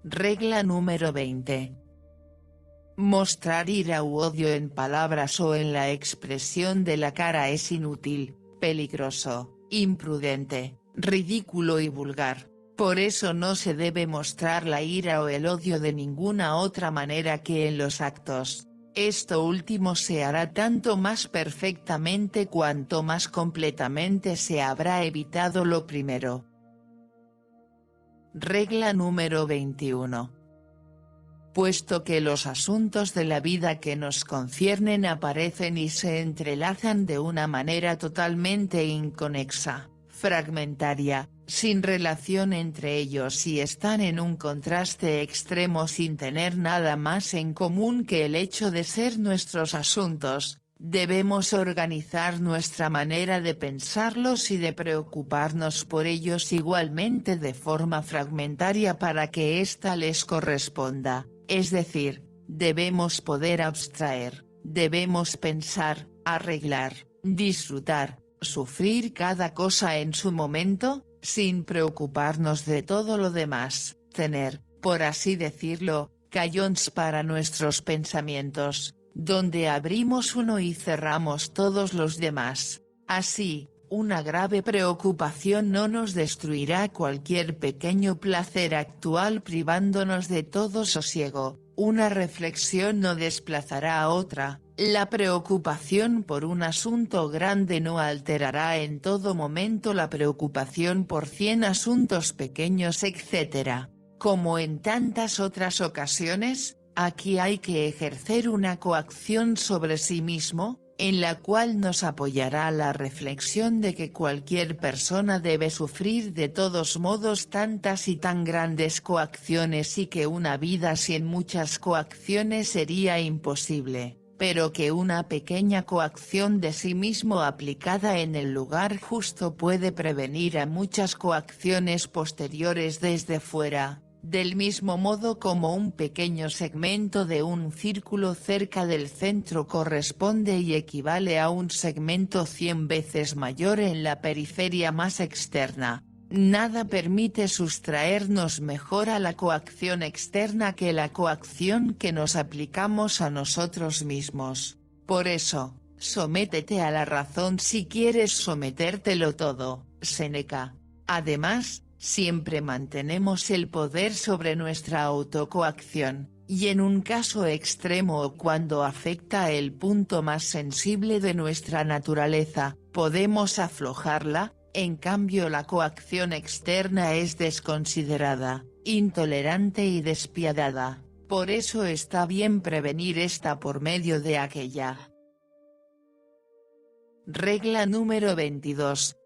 Regla número 20. Mostrar ira u odio en palabras o en la expresión de la cara es inútil, peligroso, imprudente, ridículo y vulgar. Por eso no se debe mostrar la ira o el odio de ninguna otra manera que en los actos. Esto último se hará tanto más perfectamente cuanto más completamente se habrá evitado lo primero. Regla número 21. Puesto que los asuntos de la vida que nos conciernen aparecen y se entrelazan de una manera totalmente inconexa, fragmentaria, sin relación entre ellos y están en un contraste extremo sin tener nada más en común que el hecho de ser nuestros asuntos, debemos organizar nuestra manera de pensarlos y de preocuparnos por ellos igualmente de forma fragmentaria para que ésta les corresponda, es decir, debemos poder abstraer, debemos pensar, arreglar, disfrutar, sufrir cada cosa en su momento, sin preocuparnos de todo lo demás, tener, por así decirlo, cajons para nuestros pensamientos, donde abrimos uno y cerramos todos los demás. Así, una grave preocupación no nos destruirá cualquier pequeño placer actual privándonos de todo sosiego, una reflexión no desplazará a otra. La preocupación por un asunto grande no alterará en todo momento la preocupación por 100 asuntos pequeños etc. Como en tantas otras ocasiones, aquí hay que ejercer una coacción sobre sí mismo, en la cual nos apoyará la reflexión de que cualquier persona debe sufrir de todos modos tantas y tan grandes coacciones y que una vida sin muchas coacciones sería imposible, pero que una pequeña coacción de sí mismo aplicada en el lugar justo puede prevenir a muchas coacciones posteriores desde fuera. Del mismo modo como un pequeño segmento de un círculo cerca del centro corresponde y equivale a un segmento 100 veces mayor en la periferia más externa, nada permite sustraernos mejor a la coacción externa que la coacción que nos aplicamos a nosotros mismos. Por eso, sométete a la razón si quieres sometértelo todo, Séneca. Además, siempre mantenemos el poder sobre nuestra autocoacción, y en un caso extremo o cuando afecta el punto más sensible de nuestra naturaleza, podemos aflojarla. En cambio la coacción externa es desconsiderada, intolerante y despiadada. Por eso está bien prevenir esta por medio de aquella. Regla número 22.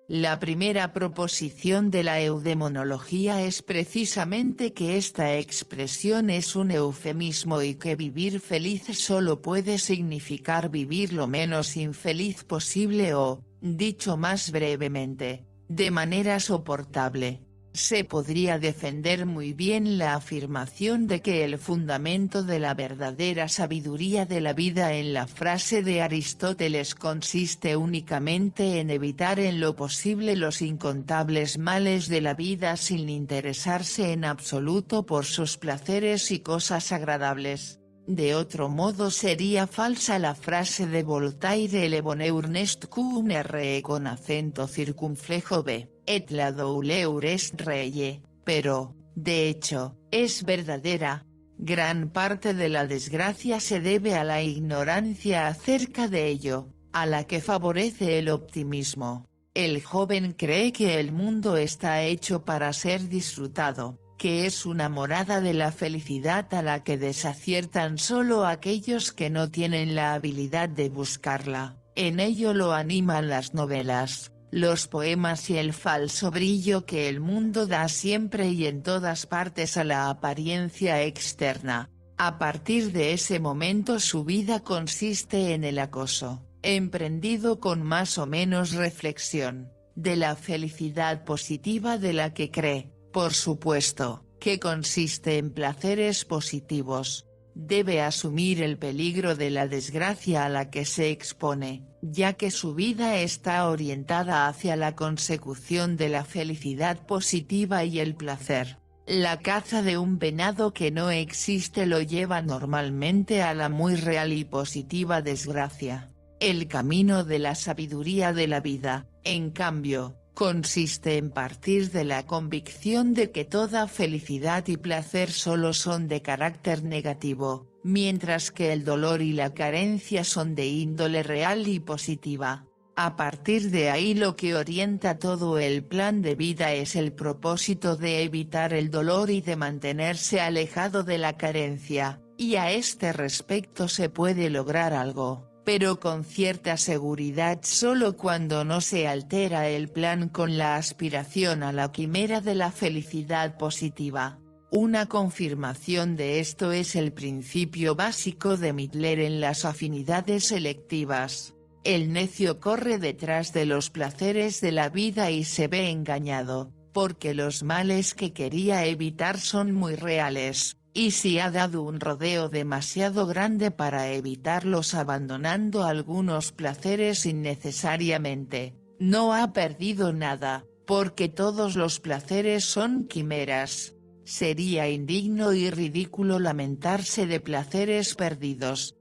La primera proposición de la eudemonología es precisamente que esta expresión es un eufemismo y que vivir feliz solo puede significar vivir lo menos infeliz posible o, dicho más brevemente, de manera soportable. Se podría defender muy bien la afirmación de que el fundamento de la verdadera sabiduría de la vida en la frase de Aristóteles consiste únicamente en evitar en lo posible los incontables males de la vida sin interesarse en absoluto por sus placeres y cosas agradables. De otro modo sería falsa la frase de Voltaire: le bonheur n'est qu'une re con acento circunflejo b, et la douleur est reye, pero, de hecho, es verdadera. Gran parte de la desgracia se debe a la ignorancia acerca de ello, a la que favorece el optimismo. El joven cree que el mundo está hecho para ser disfrutado, que es una morada de la felicidad a la que desaciertan solo aquellos que no tienen la habilidad de buscarla. En ello lo animan las novelas, los poemas y el falso brillo que el mundo da siempre y en todas partes a la apariencia externa. A partir de ese momento su vida consiste en el acoso, emprendido con más o menos reflexión, de la felicidad positiva de la que cree. Por supuesto, que consiste en placeres positivos. Debe asumir el peligro de la desgracia a la que se expone, ya que su vida está orientada hacia la consecución de la felicidad positiva y el placer. La caza de un venado que no existe lo lleva normalmente a la muy real y positiva desgracia. El camino de la sabiduría de la vida, en cambio, consiste en partir de la convicción de que toda felicidad y placer solo son de carácter negativo, mientras que el dolor y la carencia son de índole real y positiva. A partir de ahí lo que orienta todo el plan de vida es el propósito de evitar el dolor y de mantenerse alejado de la carencia, y a este respecto se puede lograr algo, pero con cierta seguridad solo cuando no se altera el plan con la aspiración a la quimera de la felicidad positiva. Una confirmación de esto es el principio básico de Mittler en las afinidades selectivas. El necio corre detrás de los placeres de la vida y se ve engañado, porque los males que quería evitar son muy reales, y si ha dado un rodeo demasiado grande para evitarlos abandonando algunos placeres innecesariamente, no ha perdido nada, porque todos los placeres son quimeras. Sería indigno y ridículo lamentarse de placeres perdidos.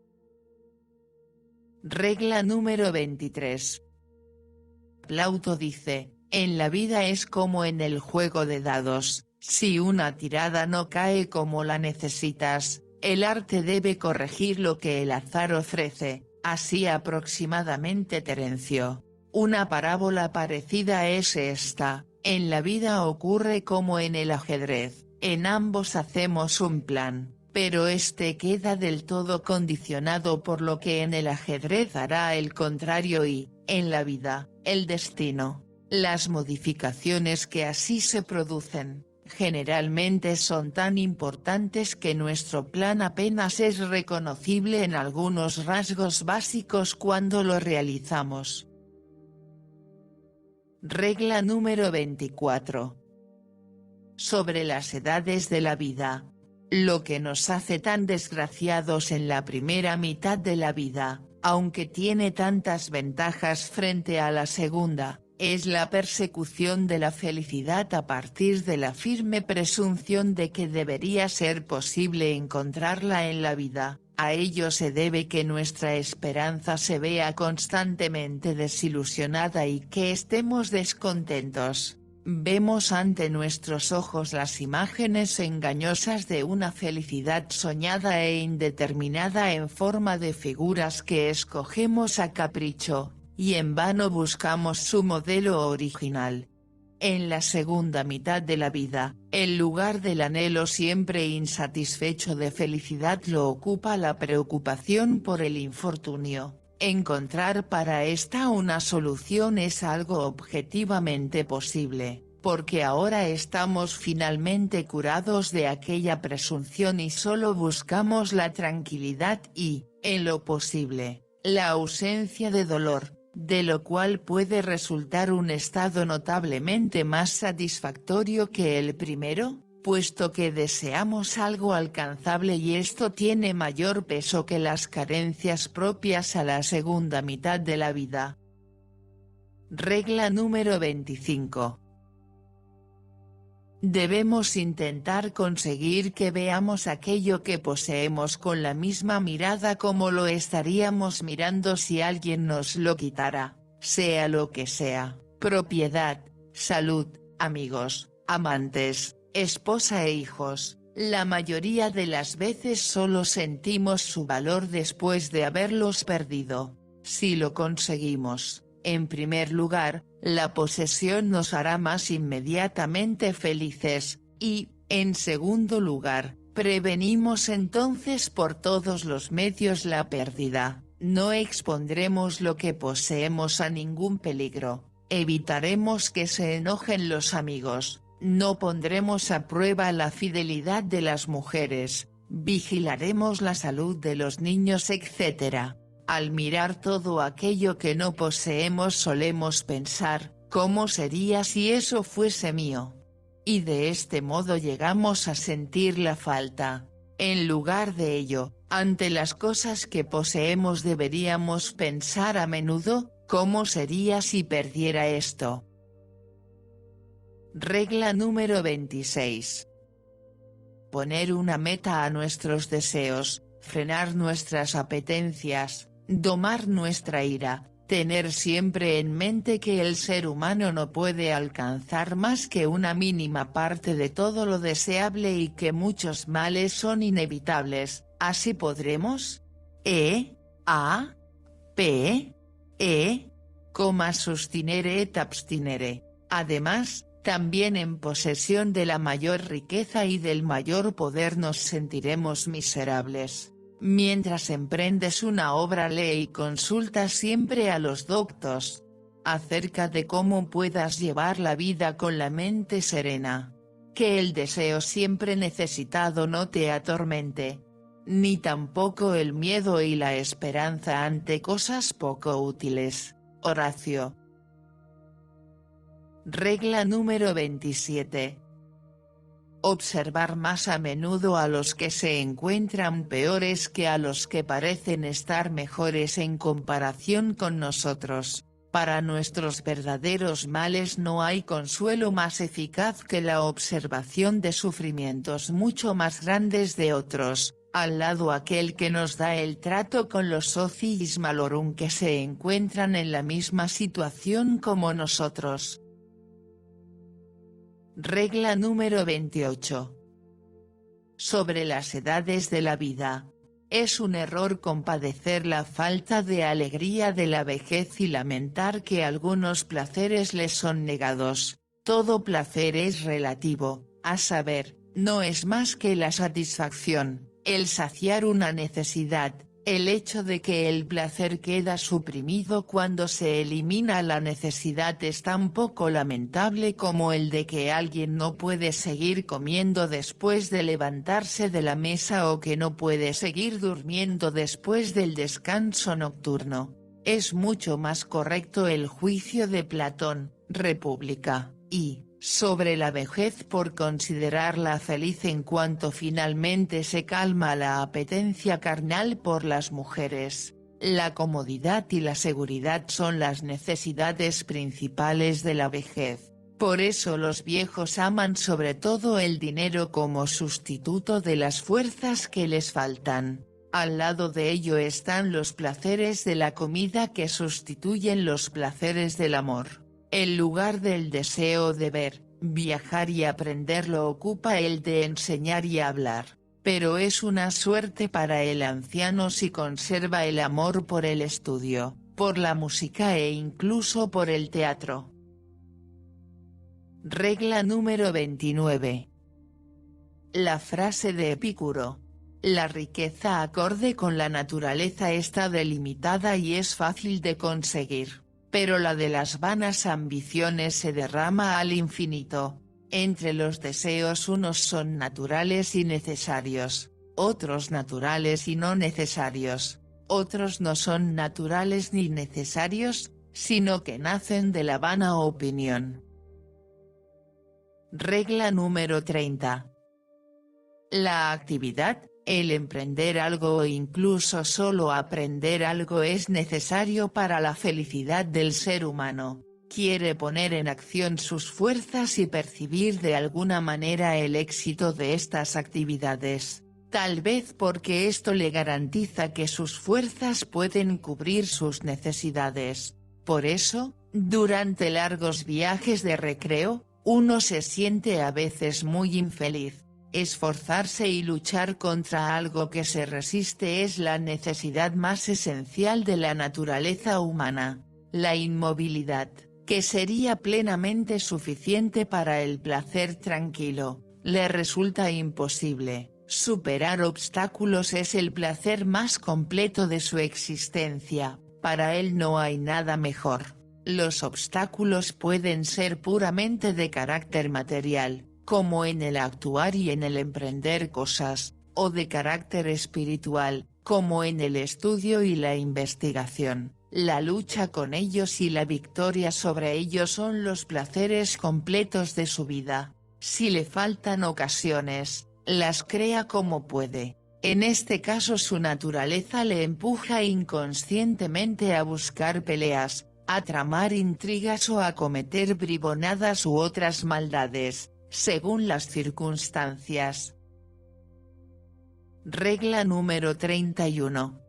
Regla número 23. Plauto dice, en la vida es como en el juego de dados. Si una tirada no cae como la necesitas, el arte debe corregir lo que el azar ofrece, así aproximadamente Terencio. Una parábola parecida es esta: en la vida ocurre como en el ajedrez, en ambos hacemos un plan, pero este queda del todo condicionado por lo que en el ajedrez hará el contrario y, en la vida, el destino. Las modificaciones que así se producen, generalmente son tan importantes que nuestro plan apenas es reconocible en algunos rasgos básicos cuando lo realizamos. Regla número 24. Sobre las edades de la vida. Lo que nos hace tan desgraciados en la primera mitad de la vida, aunque tiene tantas ventajas frente a la segunda, es la persecución de la felicidad a partir de la firme presunción de que debería ser posible encontrarla en la vida. A ello se debe que nuestra esperanza se vea constantemente desilusionada y que estemos descontentos. Vemos ante nuestros ojos las imágenes engañosas de una felicidad soñada e indeterminada en forma de figuras que escogemos a capricho, y en vano buscamos su modelo original. En la segunda mitad de la vida, el lugar del anhelo siempre insatisfecho de felicidad lo ocupa la preocupación por el infortunio. Encontrar para esta una solución es algo objetivamente posible, porque ahora estamos finalmente curados de aquella presunción y solo buscamos la tranquilidad y, en lo posible, la ausencia de dolor, de lo cual puede resultar un estado notablemente más satisfactorio que el primero, puesto que deseamos algo alcanzable y esto tiene mayor peso que las carencias propias a la segunda mitad de la vida. Regla número 25. Debemos intentar conseguir que veamos aquello que poseemos con la misma mirada como lo estaríamos mirando si alguien nos lo quitara, sea lo que sea, propiedad, salud, amigos, amantes, esposa e hijos. La mayoría de las veces solo sentimos su valor después de haberlos perdido. Si lo conseguimos, en primer lugar, la posesión nos hará más inmediatamente felices, y, en segundo lugar, prevenimos entonces por todos los medios la pérdida. No expondremos lo que poseemos a ningún peligro, evitaremos que se enojen los amigos, no pondremos a prueba la fidelidad de las mujeres, vigilaremos la salud de los niños etc. Al mirar todo aquello que no poseemos solemos pensar, ¿cómo sería si eso fuese mío? Y de este modo llegamos a sentir la falta. En lugar de ello, ante las cosas que poseemos deberíamos pensar a menudo, ¿cómo sería si perdiera esto? Regla número 26. Poner una meta a nuestros deseos, frenar nuestras apetencias, domar nuestra ira, tener siempre en mente que el ser humano no puede alcanzar más que una mínima parte de todo lo deseable y que muchos males son inevitables, así podremos, sustinere et abstinere. Además, también en posesión de la mayor riqueza y del mayor poder nos sentiremos miserables. Mientras emprendes una obra lee y consulta siempre a los doctos acerca de cómo puedas llevar la vida con la mente serena. Que el deseo siempre necesitado no te atormente, ni tampoco el miedo y la esperanza ante cosas poco útiles. Horacio. Regla número 27. Observar más a menudo a los que se encuentran peores que a los que parecen estar mejores en comparación con nosotros. Para nuestros verdaderos males no hay consuelo más eficaz que la observación de sufrimientos mucho más grandes de otros, al lado aquel que nos da el trato con los sociis malorum que se encuentran en la misma situación como nosotros. Regla número 28. Sobre las edades de la vida. Es un error compadecer la falta de alegría de la vejez y lamentar que algunos placeres les son negados. Todo placer es relativo, a saber, no es más que la satisfacción, el saciar una necesidad. El hecho de que el placer queda suprimido cuando se elimina la necesidad es tan poco lamentable como el de que alguien no puede seguir comiendo después de levantarse de la mesa o que no puede seguir durmiendo después del descanso nocturno. Es mucho más correcto el juicio de Platón, República, y, sobre la vejez por considerarla feliz en cuanto finalmente se calma la apetencia carnal por las mujeres. La comodidad y la seguridad son las necesidades principales de la vejez. Por eso los viejos aman sobre todo el dinero como sustituto de las fuerzas que les faltan. Al lado de ello están los placeres de la comida que sustituyen los placeres del amor. El lugar del deseo de ver, viajar y aprender lo ocupa el de enseñar y hablar, pero es una suerte para el anciano si conserva el amor por el estudio, por la música e incluso por el teatro. Regla número 29. La frase de Epicuro. La riqueza acorde con la naturaleza está delimitada y es fácil de conseguir, pero la de las vanas ambiciones se derrama al infinito. Entre los deseos unos son naturales y necesarios, otros naturales y no necesarios, otros no son naturales ni necesarios, sino que nacen de la vana opinión. Regla número 30. La actividad, el emprender algo o incluso solo aprender algo es necesario para la felicidad del ser humano. Quiere poner en acción sus fuerzas y percibir de alguna manera el éxito de estas actividades, tal vez porque esto le garantiza que sus fuerzas pueden cubrir sus necesidades. Por eso, durante largos viajes de recreo, uno se siente a veces muy infeliz. Esforzarse y luchar contra algo que se resiste es la necesidad más esencial de la naturaleza humana. La inmovilidad, que sería plenamente suficiente para el placer tranquilo, le resulta imposible. Superar obstáculos es el placer más completo de su existencia, para él no hay nada mejor. Los obstáculos pueden ser puramente de carácter material, como en el actuar y en el emprender cosas, o de carácter espiritual, como en el estudio y la investigación. La lucha con ellos y la victoria sobre ellos son los placeres completos de su vida. Si le faltan ocasiones, las crea como puede. En este caso su naturaleza le empuja inconscientemente a buscar peleas, a tramar intrigas o a cometer bribonadas u otras maldades, según las circunstancias. Regla número 31.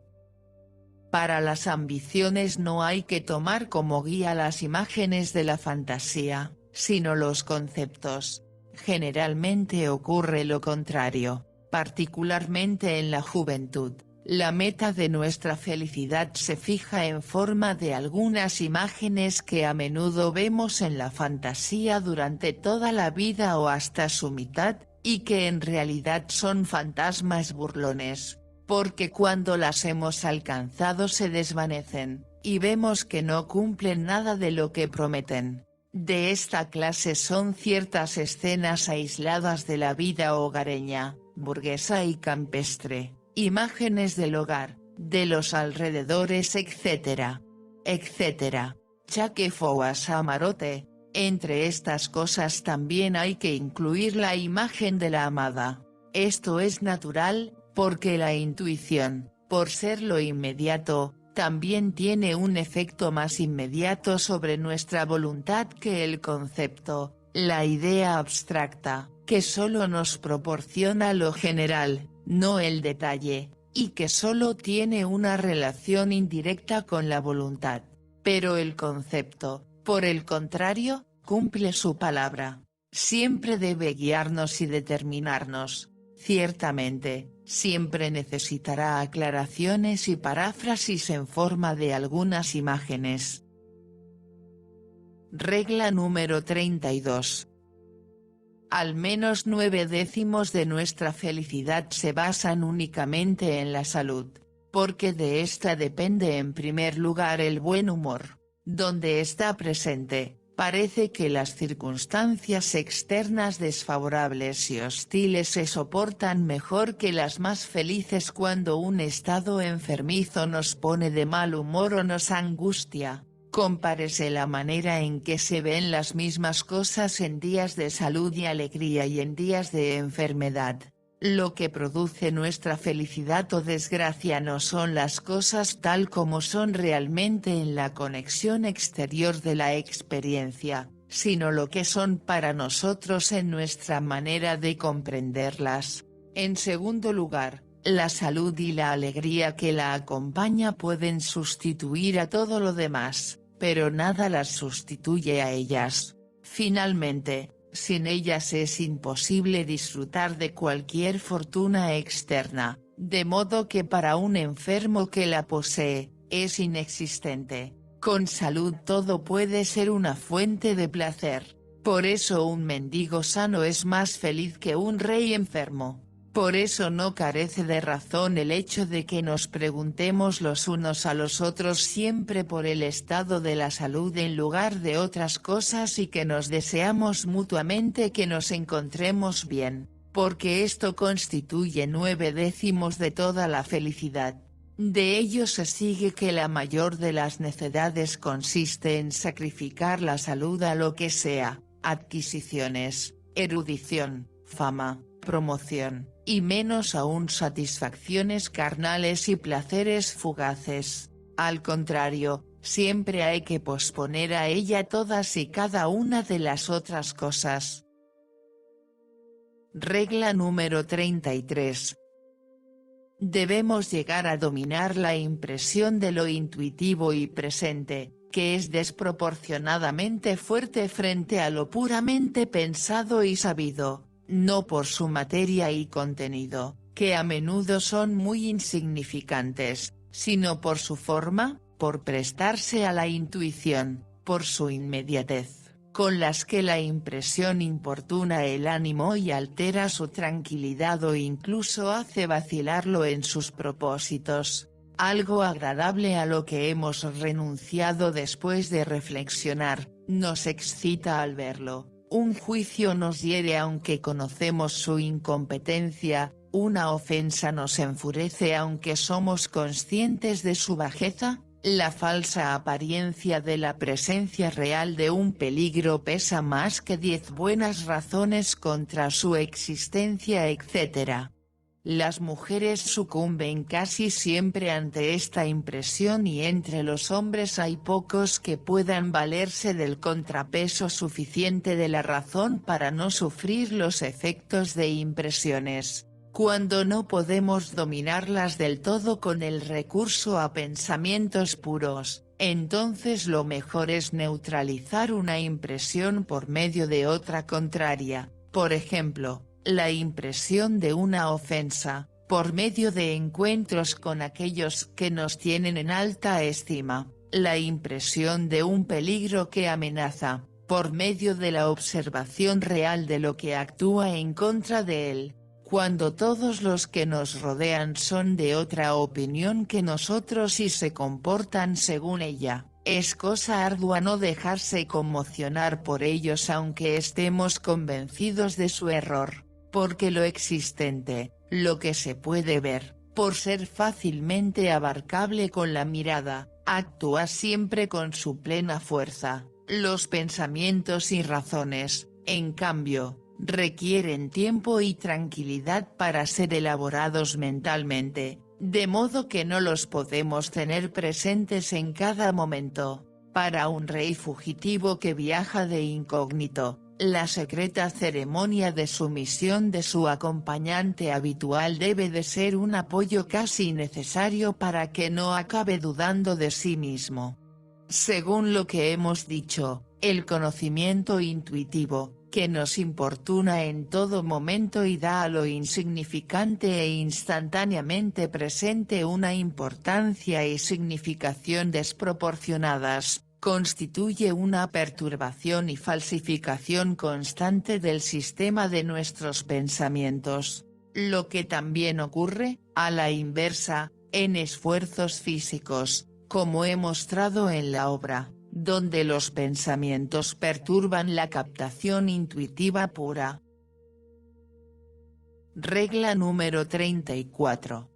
Para las ambiciones no hay que tomar como guía las imágenes de la fantasía, sino los conceptos. Generalmente ocurre lo contrario, particularmente en la juventud. La meta de nuestra felicidad se fija en forma de algunas imágenes que a menudo vemos en la fantasía durante toda la vida o hasta su mitad, y que en realidad son fantasmas burlones, porque cuando las hemos alcanzado se desvanecen, y vemos que no cumplen nada de lo que prometen. De esta clase son ciertas escenas aisladas de la vida hogareña, burguesa y campestre. Imágenes del hogar, de los alrededores etc. Chaque fouas amarote. Entre estas cosas también hay que incluir la imagen de la amada. Esto es natural, porque la intuición, por ser lo inmediato, también tiene un efecto más inmediato sobre nuestra voluntad que el concepto, la idea abstracta, que solo nos proporciona lo general, no el detalle, y que solo tiene una relación indirecta con la voluntad. Pero el concepto, por el contrario, cumple su palabra. Siempre debe guiarnos y determinarnos. Ciertamente, siempre necesitará aclaraciones y paráfrasis en forma de algunas imágenes. Regla número 32. Al menos 9/10 de nuestra felicidad se basan únicamente en la salud, porque de esta depende en primer lugar el buen humor. Donde está presente, parece que las circunstancias externas desfavorables y hostiles se soportan mejor que las más felices cuando un estado enfermizo nos pone de mal humor o nos angustia. Compárese la manera en que se ven las mismas cosas en días de salud y alegría y en días de enfermedad. Lo que produce nuestra felicidad o desgracia no son las cosas tal como son realmente en la conexión exterior de la experiencia, sino lo que son para nosotros en nuestra manera de comprenderlas. En segundo lugar, la salud y la alegría que la acompaña pueden sustituir a todo lo demás, pero nada las sustituye a ellas. Finalmente, sin ellas es imposible disfrutar de cualquier fortuna externa, de modo que para un enfermo que la posee, es inexistente. Con salud todo puede ser una fuente de placer. Por eso un mendigo sano es más feliz que un rey enfermo. Por eso no carece de razón el hecho de que nos preguntemos los unos a los otros siempre por el estado de la salud en lugar de otras cosas y que nos deseamos mutuamente que nos encontremos bien, porque esto constituye 9/10 de toda la felicidad. De ello se sigue que la mayor de las necedades consiste en sacrificar la salud a lo que sea, adquisiciones, erudición, fama, promoción, y menos aún satisfacciones carnales y placeres fugaces. Al contrario, siempre hay que posponer a ella todas y cada una de las otras cosas. Regla número 33. Debemos llegar a dominar la impresión de lo intuitivo y presente, que es desproporcionadamente fuerte frente a lo puramente pensado y sabido, no por su materia y contenido, que a menudo son muy insignificantes, sino por su forma, por prestarse a la intuición, por su inmediatez, con las que la impresión importuna el ánimo y altera su tranquilidad o incluso hace vacilarlo en sus propósitos. Algo agradable a lo que hemos renunciado después de reflexionar, nos excita al verlo. Un juicio nos hiere aunque conocemos su incompetencia, una ofensa nos enfurece aunque somos conscientes de su bajeza, la falsa apariencia de la presencia real de un peligro pesa más que 10 buenas razones contra su existencia, etc. Las mujeres sucumben casi siempre ante esta impresión y entre los hombres hay pocos que puedan valerse del contrapeso suficiente de la razón para no sufrir los efectos de impresiones. Cuando no podemos dominarlas del todo con el recurso a pensamientos puros, entonces lo mejor es neutralizar una impresión por medio de otra contraria, por ejemplo, la impresión de una ofensa, por medio de encuentros con aquellos que nos tienen en alta estima, la impresión de un peligro que amenaza, por medio de la observación real de lo que actúa en contra de él. Cuando todos los que nos rodean son de otra opinión que nosotros y se comportan según ella, es cosa ardua no dejarse conmocionar por ellos aunque estemos convencidos de su error, porque lo existente, lo que se puede ver, por ser fácilmente abarcable con la mirada, actúa siempre con su plena fuerza. Los pensamientos y razones, en cambio, requieren tiempo y tranquilidad para ser elaborados mentalmente, de modo que no los podemos tener presentes en cada momento. Para un rey fugitivo que viaja de incógnito, la secreta ceremonia de sumisión de su acompañante habitual debe de ser un apoyo casi necesario para que no acabe dudando de sí mismo. Según lo que hemos dicho, el conocimiento intuitivo, que nos importuna en todo momento y da a lo insignificante e instantáneamente presente una importancia y significación desproporcionadas, constituye una perturbación y falsificación constante del sistema de nuestros pensamientos. Lo que también ocurre, a la inversa, en esfuerzos físicos, como he mostrado en la obra, donde los pensamientos perturban la captación intuitiva pura. Regla número 34.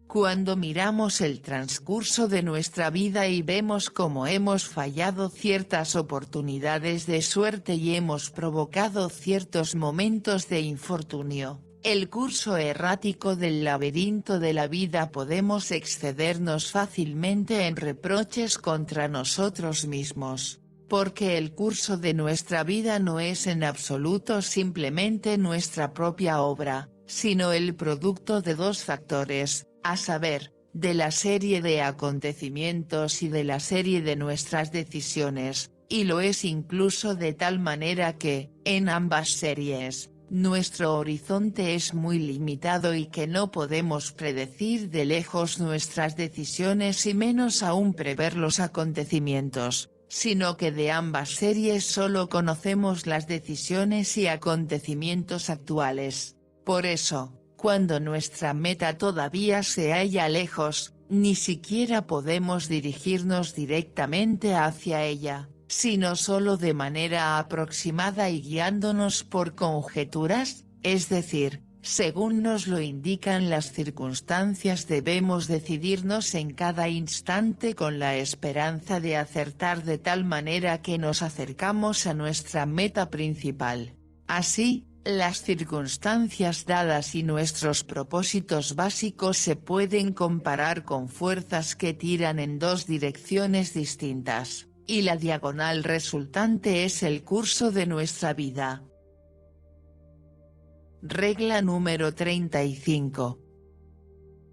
Cuando miramos el transcurso de nuestra vida y vemos cómo hemos fallado ciertas oportunidades de suerte y hemos provocado ciertos momentos de infortunio, el curso errático del laberinto de la vida, podemos excedernos fácilmente en reproches contra nosotros mismos, porque el curso de nuestra vida no es en absoluto simplemente nuestra propia obra, sino el producto de dos factores, a saber, de la serie de acontecimientos y de la serie de nuestras decisiones, y lo es incluso de tal manera que, en ambas series, nuestro horizonte es muy limitado y que no podemos predecir de lejos nuestras decisiones y menos aún prever los acontecimientos, sino que de ambas series solo conocemos las decisiones y acontecimientos actuales. Por eso, cuando nuestra meta todavía se halla lejos, ni siquiera podemos dirigirnos directamente hacia ella, sino solo de manera aproximada y guiándonos por conjeturas, es decir, según nos lo indican las circunstancias. Debemos decidirnos en cada instante con la esperanza de acertar de tal manera que nos acercamos a nuestra meta principal. Así, las circunstancias dadas y nuestros propósitos básicos se pueden comparar con fuerzas que tiran en dos direcciones distintas, y la diagonal resultante es el curso de nuestra vida. Regla número 35.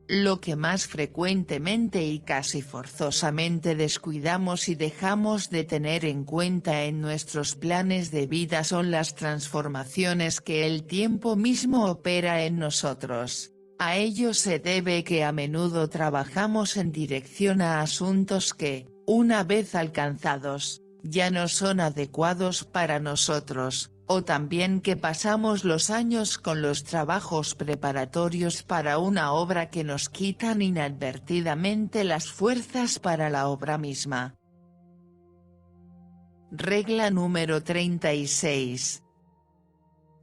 Lo que más frecuentemente y casi forzosamente descuidamos y dejamos de tener en cuenta en nuestros planes de vida son las transformaciones que el tiempo mismo opera en nosotros. A ello se debe que a menudo trabajamos en dirección a asuntos que, una vez alcanzados, ya no son adecuados para nosotros, o también que pasamos los años con los trabajos preparatorios para una obra que nos quitan inadvertidamente las fuerzas para la obra misma. Regla número 36.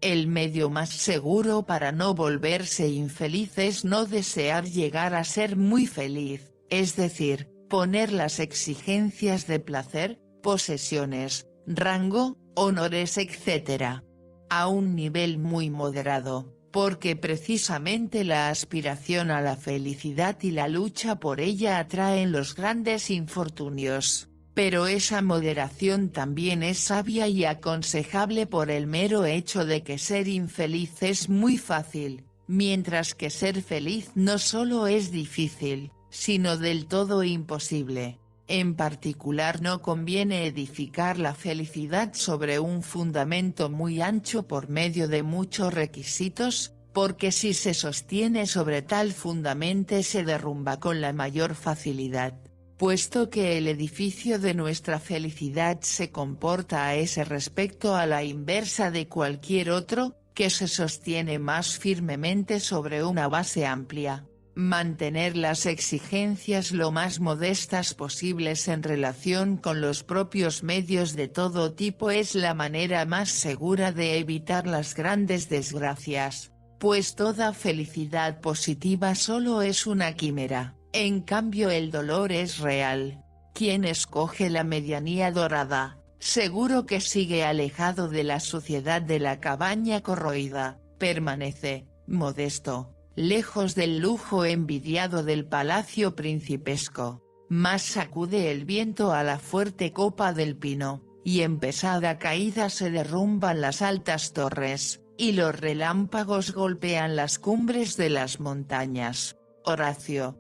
El medio más seguro para no volverse infeliz es no desear llegar a ser muy feliz, es decir, poner las exigencias de placer, posesiones, rango, honores etc. a un nivel muy moderado, porque precisamente la aspiración a la felicidad y la lucha por ella atraen los grandes infortunios, pero esa moderación también es sabia y aconsejable por el mero hecho de que ser infeliz es muy fácil, mientras que ser feliz no solo es difícil, sino del todo imposible. En particular no conviene edificar la felicidad sobre un fundamento muy ancho por medio de muchos requisitos, porque si se sostiene sobre tal fundamento se derrumba con la mayor facilidad, puesto que el edificio de nuestra felicidad se comporta a ese respecto a la inversa de cualquier otro, que se sostiene más firmemente sobre una base amplia. Mantener las exigencias lo más modestas posibles en relación con los propios medios de todo tipo es la manera más segura de evitar las grandes desgracias, pues toda felicidad positiva solo es una quimera, en cambio el dolor es real. Quien escoge la medianía dorada, seguro que sigue alejado de la suciedad de la cabaña corroída, permanece, modesto, lejos del lujo envidiado del palacio principesco, más sacude el viento a la fuerte copa del pino, y en pesada caída se derrumban las altas torres, y los relámpagos golpean las cumbres de las montañas. Horacio.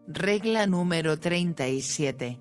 Regla número 37.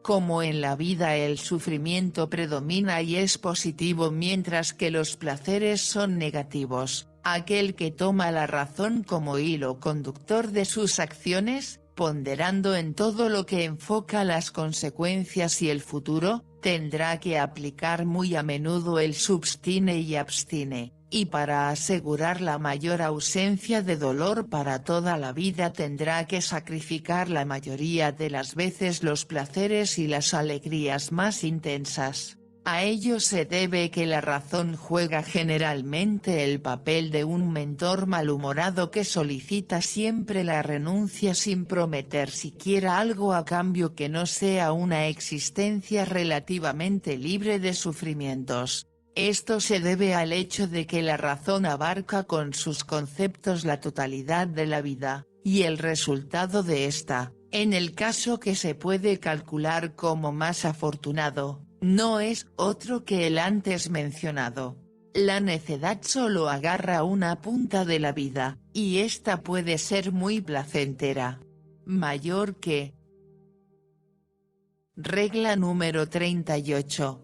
Como en la vida el sufrimiento predomina y es positivo mientras que los placeres son negativos, aquel que toma la razón como hilo conductor de sus acciones, ponderando en todo lo que enfoca las consecuencias y el futuro, tendrá que aplicar muy a menudo el substine y abstine, y para asegurar la mayor ausencia de dolor para toda la vida tendrá que sacrificar la mayoría de las veces los placeres y las alegrías más intensas. A ello se debe que la razón juega generalmente el papel de un mentor malhumorado que solicita siempre la renuncia sin prometer siquiera algo a cambio que no sea una existencia relativamente libre de sufrimientos. Esto se debe al hecho de que la razón abarca con sus conceptos la totalidad de la vida, y el resultado de esta, en el caso que se puede calcular como más afortunado, no es otro que el antes mencionado. La necedad solo agarra una punta de la vida, y esta puede ser muy placentera. Mayor que. Regla número 38.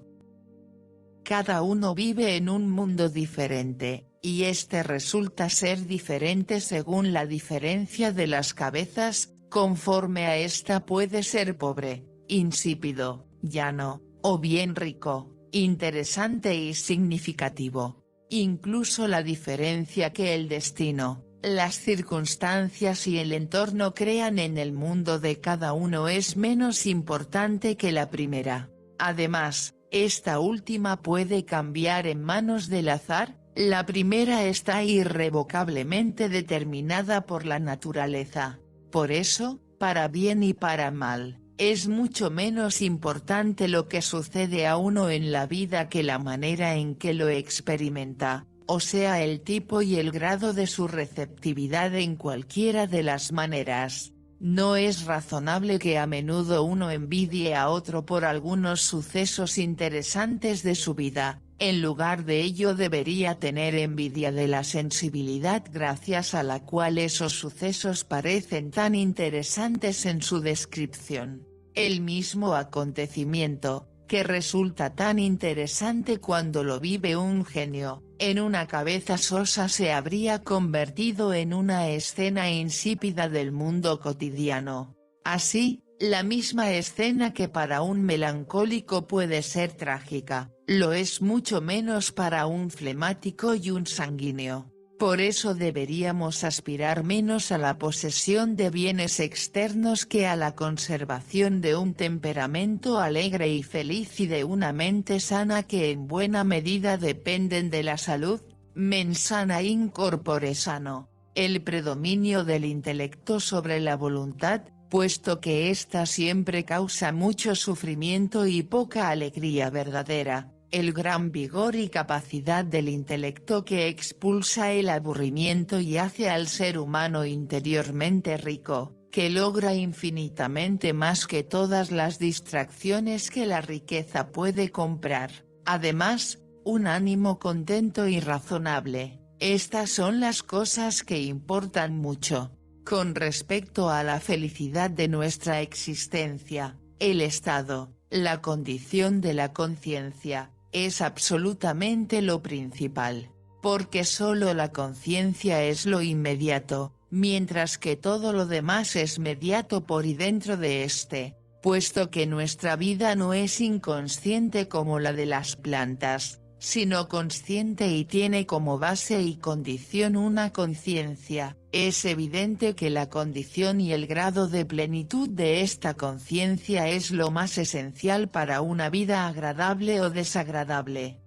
Cada uno vive en un mundo diferente, y este resulta ser diferente según la diferencia de las cabezas, conforme a esta puede ser pobre, insípido, llano, o bien rico, interesante y significativo. Incluso la diferencia que el destino, las circunstancias y el entorno crean en el mundo de cada uno es menos importante que la primera. Además, esta última puede cambiar en manos del azar, la primera está irrevocablemente determinada por la naturaleza. Por eso, para bien y para mal, es mucho menos importante lo que sucede a uno en la vida que la manera en que lo experimenta, o sea el tipo y el grado de su receptividad en cualquiera de las maneras. No es razonable que a menudo uno envidie a otro por algunos sucesos interesantes de su vida. En lugar de ello debería tener envidia de la sensibilidad gracias a la cual esos sucesos parecen tan interesantes en su descripción. El mismo acontecimiento, que resulta tan interesante cuando lo vive un genio, en una cabeza sosa se habría convertido en una escena insípida del mundo cotidiano. Así, la misma escena que para un melancólico puede ser trágica, lo es mucho menos para un flemático y un sanguíneo. Por eso deberíamos aspirar menos a la posesión de bienes externos que a la conservación de un temperamento alegre y feliz y de una mente sana que en buena medida dependen de la salud, mens sana in corpore sano, el predominio del intelecto sobre la voluntad, puesto que ésta siempre causa mucho sufrimiento y poca alegría verdadera. El gran vigor y capacidad del intelecto que expulsa el aburrimiento y hace al ser humano interiormente rico, que logra infinitamente más que todas las distracciones que la riqueza puede comprar. Además, un ánimo contento y razonable. Estas son las cosas que importan mucho. Con respecto a la felicidad de nuestra existencia, el estado, la condición de la conciencia, es absolutamente lo principal, porque solo la conciencia es lo inmediato, mientras que todo lo demás es mediato por y dentro de éste, puesto que nuestra vida no es inconsciente como la de las plantas, sino consciente y tiene como base y condición una conciencia. Es evidente que la condición y el grado de plenitud de esta conciencia es lo más esencial para una vida agradable o desagradable.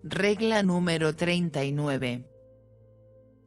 Regla número 39.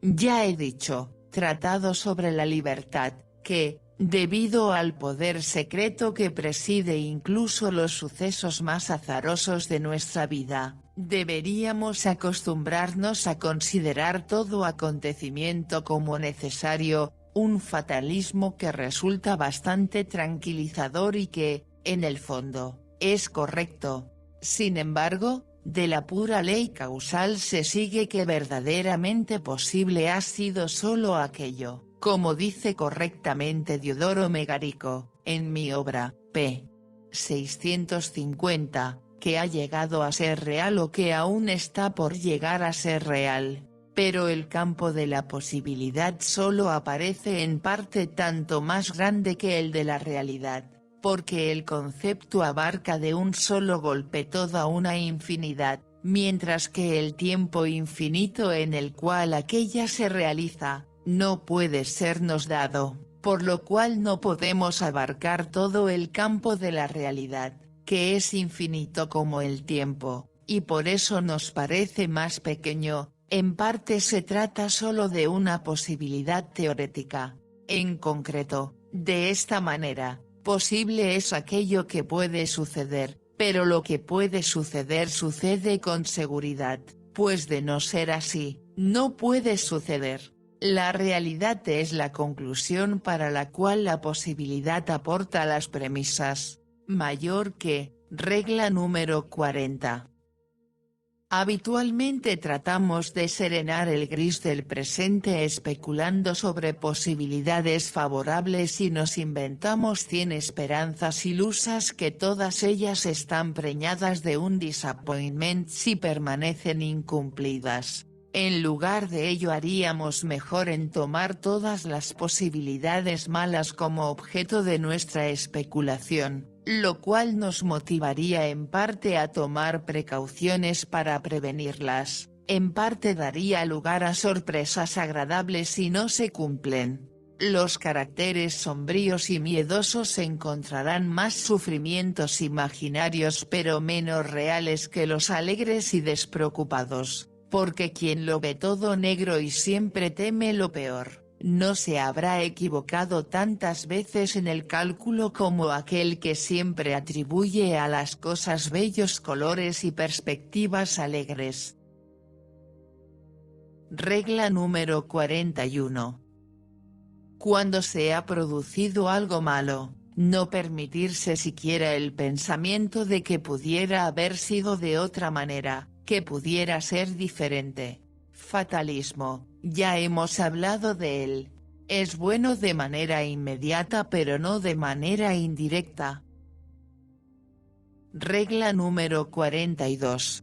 Ya he dicho, tratado sobre la libertad, que, debido al poder secreto que preside incluso los sucesos más azarosos de nuestra vida, deberíamos acostumbrarnos a considerar todo acontecimiento como necesario, un fatalismo que resulta bastante tranquilizador y que, en el fondo, es correcto. Sin embargo, de la pura ley causal se sigue que verdaderamente posible ha sido solo aquello, como dice correctamente Diodoro Megarico, en mi obra, p. 650, que ha llegado a ser real o que aún está por llegar a ser real, pero el campo de la posibilidad solo aparece en parte tanto más grande que el de la realidad, porque el concepto abarca de un solo golpe toda una infinidad, mientras que el tiempo infinito en el cual aquella se realiza, no puede sernos dado, por lo cual no podemos abarcar todo el campo de la realidad, que es infinito como el tiempo, y por eso nos parece más pequeño. En parte se trata solo de una posibilidad teorética. En concreto, de esta manera, posible es aquello que puede suceder, pero lo que puede suceder sucede con seguridad, pues de no ser así, no puede suceder. La realidad es la conclusión para la cual la posibilidad aporta las premisas. Mayor que, regla número 40. Habitualmente tratamos de serenar el gris del presente especulando sobre posibilidades favorables y nos inventamos 100 esperanzas ilusas que todas ellas están preñadas de un disappointment si permanecen incumplidas. En lugar de ello haríamos mejor en tomar todas las posibilidades malas como objeto de nuestra especulación, lo cual nos motivaría en parte a tomar precauciones para prevenirlas, en parte daría lugar a sorpresas agradables si no se cumplen. Los caracteres sombríos y miedosos encontrarán más sufrimientos imaginarios pero menos reales que los alegres y despreocupados, porque quien lo ve todo negro y siempre teme lo peor, no se habrá equivocado tantas veces en el cálculo como aquel que siempre atribuye a las cosas bellos colores y perspectivas alegres. Regla número 41. Cuando se ha producido algo malo, no permitirse siquiera el pensamiento de que pudiera haber sido de otra manera, que pudiera ser diferente. Fatalismo, ya hemos hablado de él. Es bueno de manera inmediata pero no de manera indirecta. Regla número 42.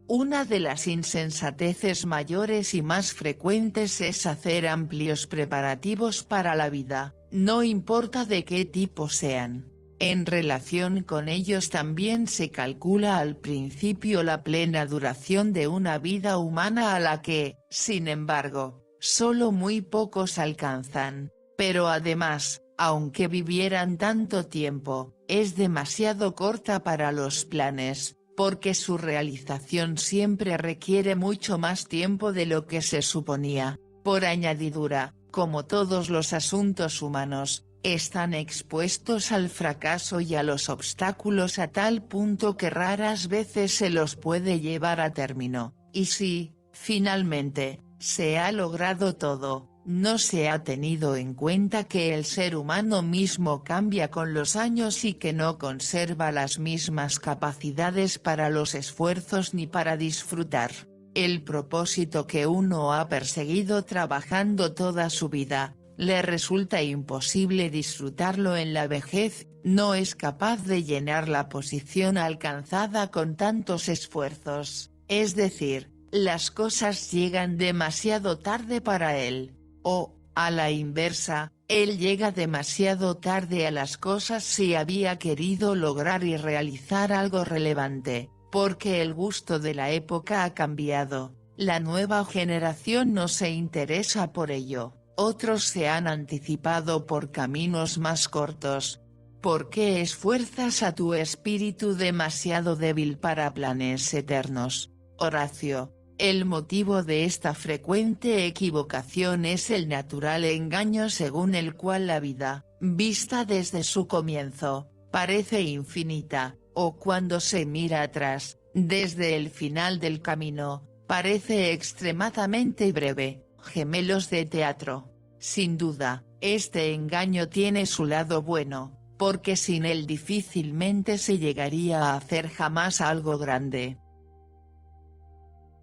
Una de las insensateces mayores y más frecuentes es hacer amplios preparativos para la vida, no importa de qué tipo sean. En relación con ellos también se calcula al principio la plena duración de una vida humana a la que, sin embargo, solo muy pocos alcanzan, pero además, aunque vivieran tanto tiempo, es demasiado corta para los planes, porque su realización siempre requiere mucho más tiempo de lo que se suponía. Por añadidura, como todos los asuntos humanos, están expuestos al fracaso y a los obstáculos a tal punto que raras veces se los puede llevar a término, y si, finalmente, se ha logrado todo, no se ha tenido en cuenta que el ser humano mismo cambia con los años y que no conserva las mismas capacidades para los esfuerzos ni para disfrutar. El propósito que uno ha perseguido trabajando toda su vida, le resulta imposible disfrutarlo en la vejez, no es capaz de llenar la posición alcanzada con tantos esfuerzos, es decir, las cosas llegan demasiado tarde para él. O, a la inversa, él llega demasiado tarde a las cosas si había querido lograr y realizar algo relevante, porque el gusto de la época ha cambiado, la nueva generación no se interesa por ello, otros se han anticipado por caminos más cortos. ¿Por qué esfuerzas a tu espíritu demasiado débil para planes eternos? Horacio. El motivo de esta frecuente equivocación es el natural engaño según el cual la vida, vista desde su comienzo, parece infinita, o cuando se mira atrás, desde el final del camino, parece extremadamente breve. Gemelos de teatro. Sin duda, este engaño tiene su lado bueno, porque sin él difícilmente se llegaría a hacer jamás algo grande.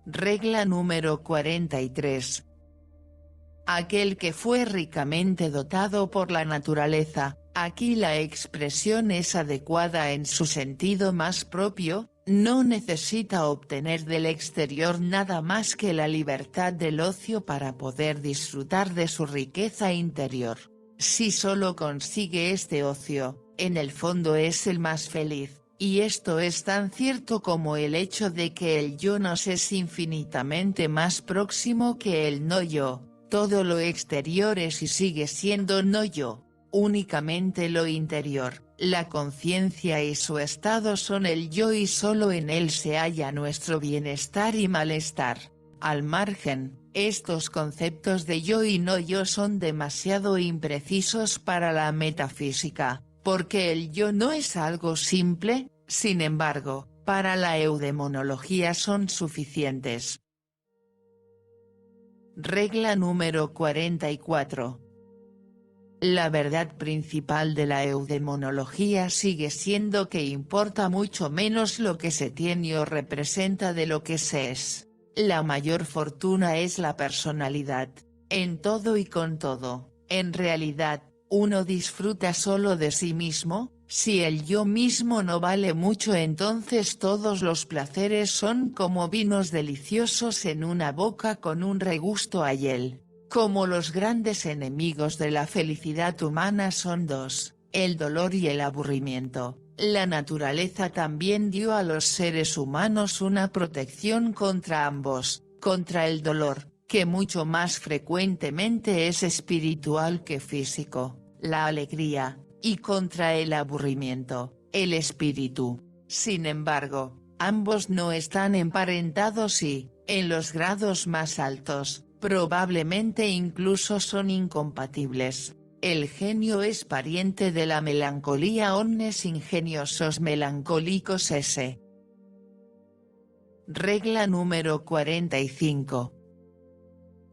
Regla número 43. Aquel que fue ricamente dotado por la naturaleza, aquí la expresión es adecuada en su sentido más propio, no necesita obtener del exterior nada más que la libertad del ocio para poder disfrutar de su riqueza interior. Si solo consigue este ocio, en el fondo es el más feliz. Y esto es tan cierto como el hecho de que el yo nos es infinitamente más próximo que el no yo, todo lo exterior es y sigue siendo no yo, únicamente lo interior, la conciencia y su estado son el yo y solo en él se halla nuestro bienestar y malestar. Al margen, estos conceptos de yo y no yo son demasiado imprecisos para la metafísica. Porque el yo no es algo simple, sin embargo, para la eudemonología son suficientes. Regla número 44. La verdad principal de la eudemonología sigue siendo que importa mucho menos lo que se tiene o representa de lo que se es. La mayor fortuna es la personalidad, en todo y con todo, en realidad. Uno disfruta solo de sí mismo, Si el yo mismo no vale mucho, entonces todos los placeres son como vinos deliciosos en una boca con un regusto a hiel. Como los grandes enemigos de la felicidad humana son dos, el dolor y el aburrimiento, la naturaleza también dio a los seres humanos una protección contra ambos, contra el dolor, que mucho más frecuentemente es espiritual que físico, la alegría, y contra el aburrimiento, el espíritu. Sin embargo, ambos no están emparentados y, en los grados más altos, probablemente incluso son incompatibles. El genio es pariente de la melancolía, omnes ingeniosos melancólicos s. Regla número 45.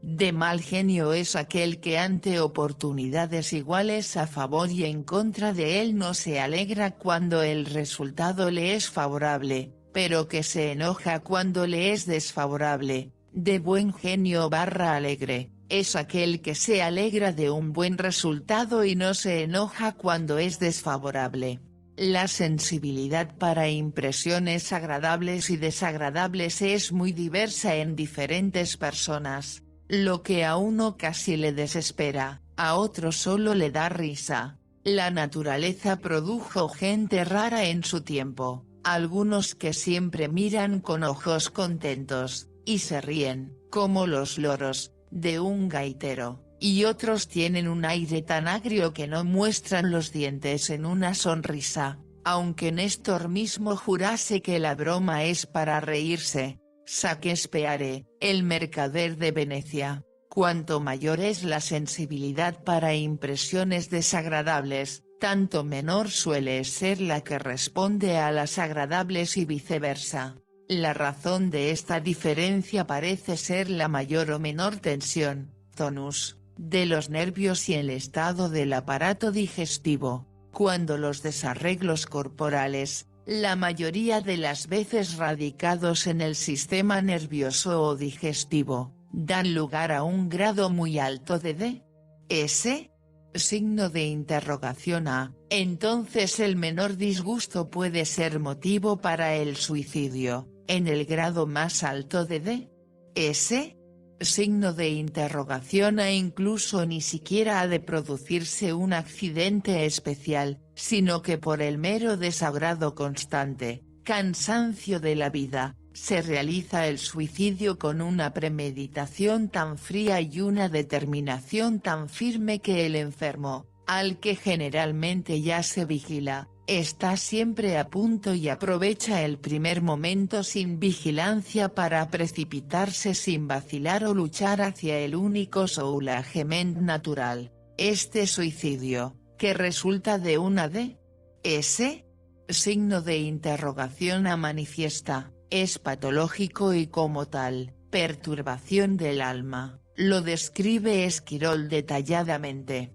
De mal genio es aquel que ante oportunidades iguales a favor y en contra de él no se alegra cuando el resultado le es favorable, pero que se enoja cuando le es desfavorable. De buen genio alegre, es aquel que se alegra de un buen resultado y no se enoja cuando es desfavorable. La sensibilidad para impresiones agradables y desagradables es muy diversa en diferentes personas. Lo que a uno casi le desespera, a otro solo le da risa. La naturaleza produjo gente rara en su tiempo, algunos que siempre miran con ojos contentos, y se ríen, como los loros, de un gaitero, y otros tienen un aire tan agrio que no muestran los dientes en una sonrisa, aunque Néstor mismo jurase que la broma es para reírse. Shakespeare, el mercader de Venecia. Cuanto mayor es la sensibilidad para impresiones desagradables, tanto menor suele ser la que responde a las agradables y viceversa. La razón de esta diferencia parece ser la mayor o menor tensión, tonus, de los nervios y el estado del aparato digestivo. Cuando los desarreglos corporales, la mayoría de las veces radicados en el sistema nervioso o digestivo, dan lugar a un grado muy alto de D.S. Signo de interrogación a, entonces el menor disgusto puede ser motivo para el suicidio, en el grado más alto de D.S. Signo de interrogación a incluso ni siquiera ha de producirse un accidente especial, sino que por el mero desagrado constante, cansancio de la vida, se realiza el suicidio con una premeditación tan fría y una determinación tan firme que el enfermo, al que generalmente ya se vigila, está siempre a punto y aprovecha el primer momento sin vigilancia para precipitarse sin vacilar o luchar hacia el único soulagement natural, este suicidio, que resulta de una D.S. signo de interrogación a manifiesta, es patológico y como tal, perturbación del alma, lo describe Esquirol detalladamente.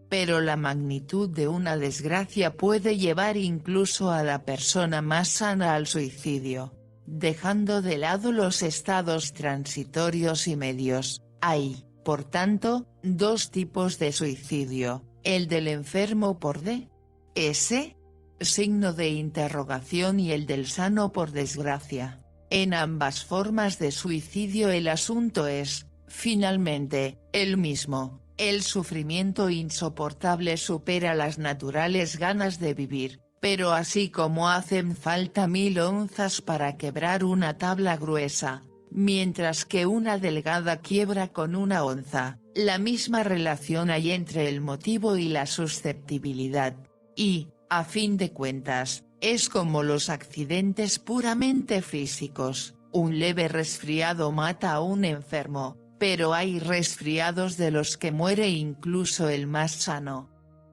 Pero la magnitud de una desgracia puede llevar incluso a la persona más sana al suicidio. Dejando de lado los estados transitorios y medios, hay, por tanto, dos tipos de suicidio, el del enfermo por D.S. signo de interrogación y el del sano por desgracia. En ambas formas de suicidio el asunto es, finalmente, el mismo. El sufrimiento insoportable supera las naturales ganas de vivir, pero así como hacen falta 1000 onzas para quebrar una tabla gruesa, mientras que una delgada quiebra con una onza, la misma relación hay entre el motivo y la susceptibilidad, y, a fin de cuentas, es como los accidentes puramente físicos, un leve resfriado mata a un enfermo, pero hay resfriados de los que muere incluso el más sano.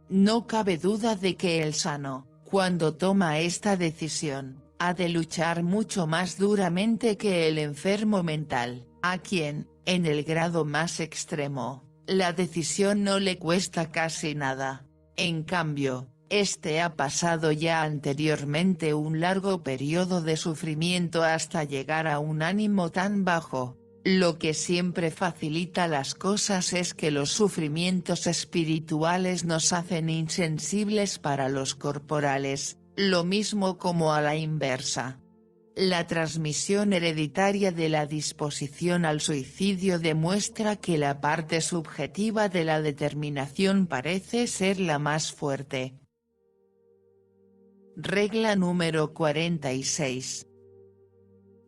No cabe duda de que el sano, cuando toma esta decisión, ha de luchar mucho más duramente que el enfermo mental, a quien, en el grado más extremo, la decisión no le cuesta casi nada. En cambio, este ha pasado ya anteriormente un largo periodo de sufrimiento hasta llegar a un ánimo tan bajo, Lo que siempre facilita las cosas es que los sufrimientos espirituales nos hacen insensibles para los corporales, lo mismo como a la inversa. La transmisión hereditaria de la disposición al suicidio demuestra que la parte subjetiva de la determinación parece ser la más fuerte. Regla número 46.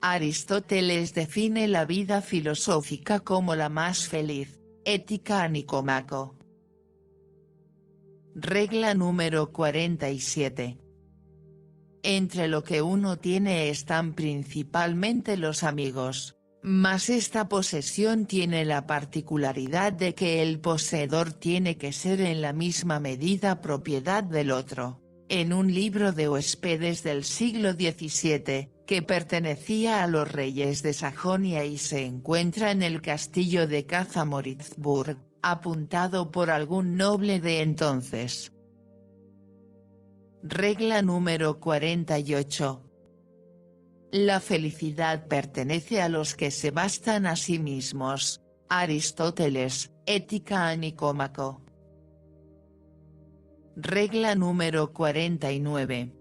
Aristóteles define la vida filosófica como la más feliz, Ética a Nicómaco. Regla número 47. Entre lo que uno tiene están principalmente los amigos, mas esta posesión tiene la particularidad de que el poseedor tiene que ser en la misma medida propiedad del otro. En un libro de huéspedes del siglo XVII, que pertenecía a los reyes de Sajonia y se encuentra en el castillo de Caza-Moritzburg, apuntado por algún noble de entonces. Regla número 48. La felicidad pertenece a los que se bastan a sí mismos. Aristóteles, Ética a Nicómaco. Regla número 49.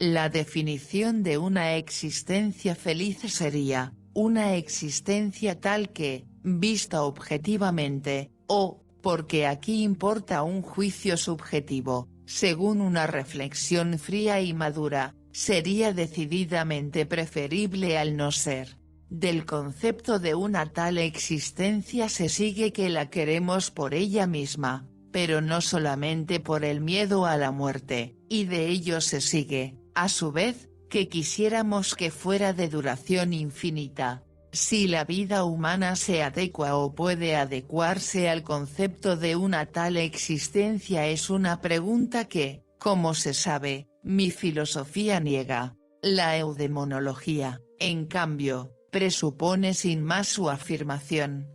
La definición de una existencia feliz sería, una existencia tal que, vista objetivamente, o, porque aquí importa un juicio subjetivo, según una reflexión fría y madura, sería decididamente preferible al no ser. Del concepto de una tal existencia se sigue que la queremos por ella misma, pero no solamente por el miedo a la muerte, y de ello se sigue, a su vez, que quisiéramos que fuera de duración infinita. Si la vida humana se adecua o puede adecuarse al concepto de una tal existencia es una pregunta que, como se sabe, mi filosofía niega. La eudemonología, en cambio, presupone sin más su afirmación.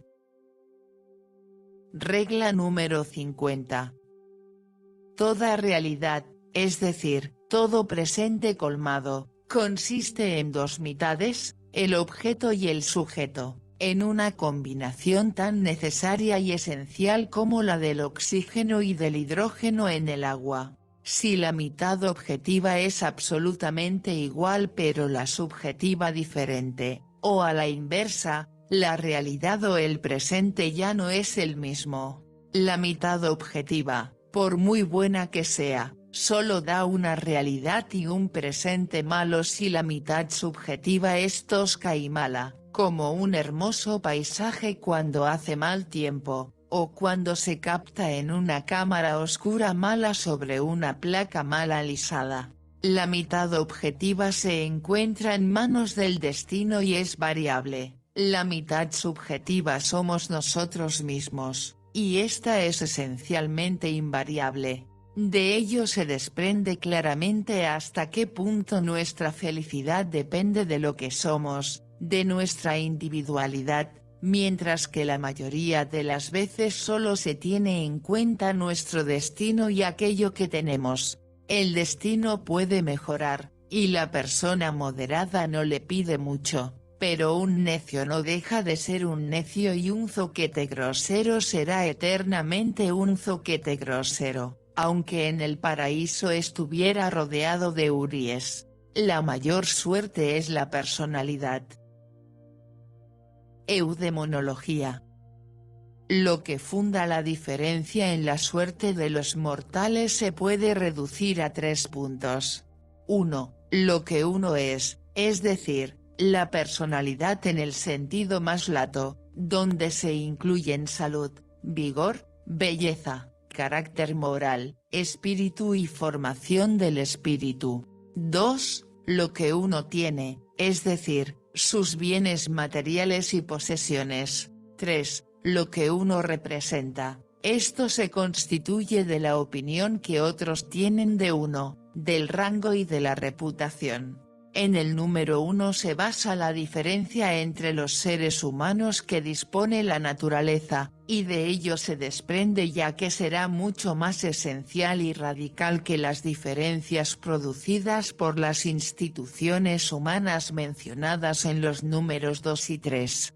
Regla número 50. Toda realidad, es decir, todo presente colmado, consiste en dos mitades, el objeto y el sujeto, en una combinación tan necesaria y esencial como la del oxígeno y del hidrógeno en el agua. Si la mitad objetiva es absolutamente igual pero la subjetiva diferente, o a la inversa, la realidad o el presente ya no es el mismo. La mitad objetiva, por muy buena que sea, solo da una realidad y un presente malo si la mitad subjetiva es tosca y mala, como un hermoso paisaje cuando hace mal tiempo, o cuando se capta en una cámara oscura mala sobre una placa mal alisada. La mitad objetiva se encuentra en manos del destino y es variable. La mitad subjetiva somos nosotros mismos, y esta es esencialmente invariable. De ello se desprende claramente hasta qué punto nuestra felicidad depende de lo que somos, de nuestra individualidad, mientras que la mayoría de las veces solo se tiene en cuenta nuestro destino y aquello que tenemos. El destino puede mejorar, y la persona moderada no le pide mucho, pero un necio no deja de ser un necio y un zoquete grosero será eternamente un zoquete grosero. Aunque en el paraíso estuviera rodeado de huríes, la mayor suerte es la personalidad. Eudemonología. Lo que funda la diferencia en la suerte de los mortales se puede reducir a 3 puntos. 1. Lo que uno es decir, la personalidad en el sentido más lato, donde se incluyen salud, vigor, belleza, carácter moral, espíritu y formación del espíritu. 2. Lo que uno tiene, es decir, sus bienes materiales y posesiones. 3. Lo que uno representa. Esto se constituye de la opinión que otros tienen de uno, del rango y de la reputación. En el número 1 se basa la diferencia entre los seres humanos que dispone la naturaleza, y de ello se desprende ya que será mucho más esencial y radical que las diferencias producidas por las instituciones humanas mencionadas en los números 2 y 3.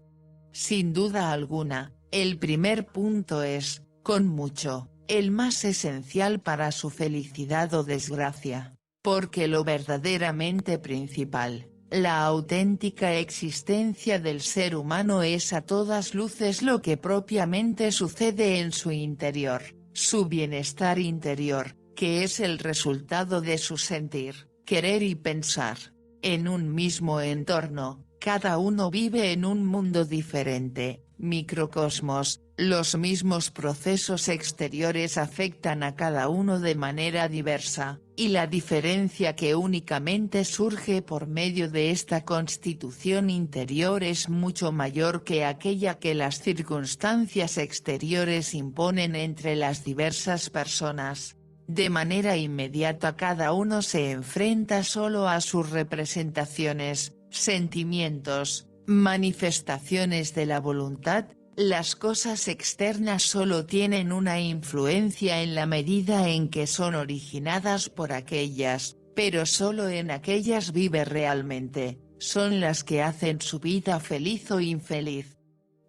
sin duda alguna, el primer punto es, con mucho, el más esencial para su felicidad o desgracia, porque lo verdaderamente principal, la auténtica existencia del ser humano es a todas luces lo que propiamente sucede en su interior, su bienestar interior, que es el resultado de su sentir, querer y pensar. En un mismo entorno, cada uno vive en un mundo diferente, microcosmos, los mismos procesos exteriores afectan a cada uno de manera diversa, y la diferencia que únicamente surge por medio de esta constitución interior es mucho mayor que aquella que las circunstancias exteriores imponen entre las diversas personas. De manera inmediata cada uno se enfrenta solo a sus representaciones, sentimientos, manifestaciones de la voluntad. Las cosas externas solo tienen una influencia en la medida en que son originadas por aquellas, pero solo en aquellas vive realmente, son las que hacen su vida feliz o infeliz.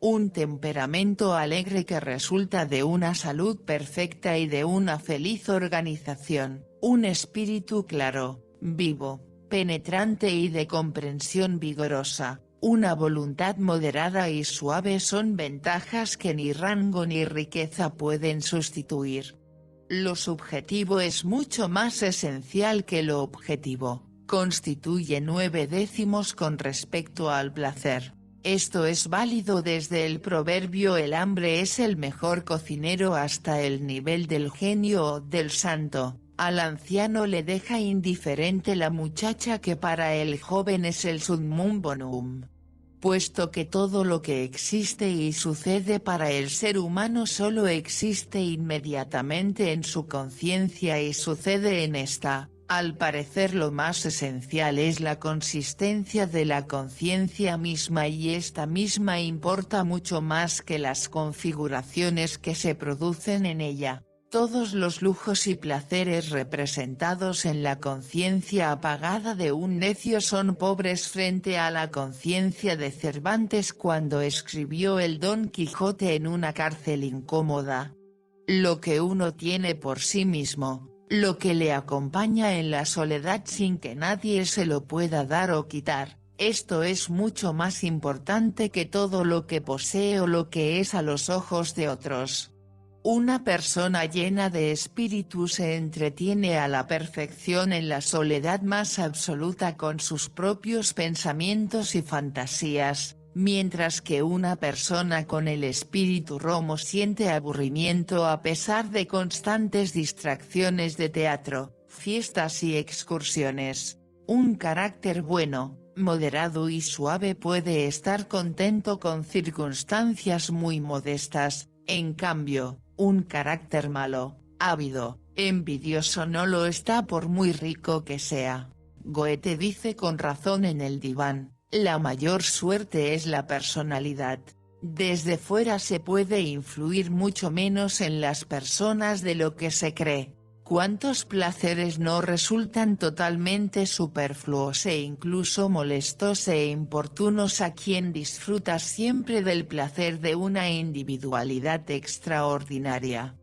Un temperamento alegre que resulta de una salud perfecta y de una feliz organización, un espíritu claro, vivo, penetrante y de comprensión vigorosa, una voluntad moderada y suave son ventajas que ni rango ni riqueza pueden sustituir. Lo subjetivo es mucho más esencial que lo objetivo, constituye 9/10 con respecto al placer. Esto es válido desde el proverbio el hambre es el mejor cocinero hasta el nivel del genio o del santo. Al anciano le deja indiferente la muchacha que para el joven es el summum bonum. Puesto que todo lo que existe y sucede para el ser humano solo existe inmediatamente en su conciencia y sucede en esta, al parecer lo más esencial es la consistencia de la conciencia misma y esta misma importa mucho más que las configuraciones que se producen en ella. Todos los lujos y placeres representados en la conciencia apagada de un necio son pobres frente a la conciencia de Cervantes cuando escribió el Don Quijote en una cárcel incómoda. Lo que uno tiene por sí mismo, lo que le acompaña en la soledad sin que nadie se lo pueda dar o quitar, esto es mucho más importante que todo lo que posee o lo que es a los ojos de otros. Una persona llena de espíritu se entretiene a la perfección en la soledad más absoluta con sus propios pensamientos y fantasías, mientras que una persona con el espíritu romo siente aburrimiento a pesar de constantes distracciones de teatro, fiestas y excursiones. Un carácter bueno, moderado y suave puede estar contento con circunstancias muy modestas, en cambio, un carácter malo, ávido, envidioso no lo está por muy rico que sea. Goethe dice con razón en el diván, la mayor suerte es la personalidad. Desde fuera se puede influir mucho menos en las personas de lo que se cree. ¿Cuántos placeres no resultan totalmente superfluos e incluso molestos e importunos a quien disfruta siempre del placer de una individualidad extraordinaria?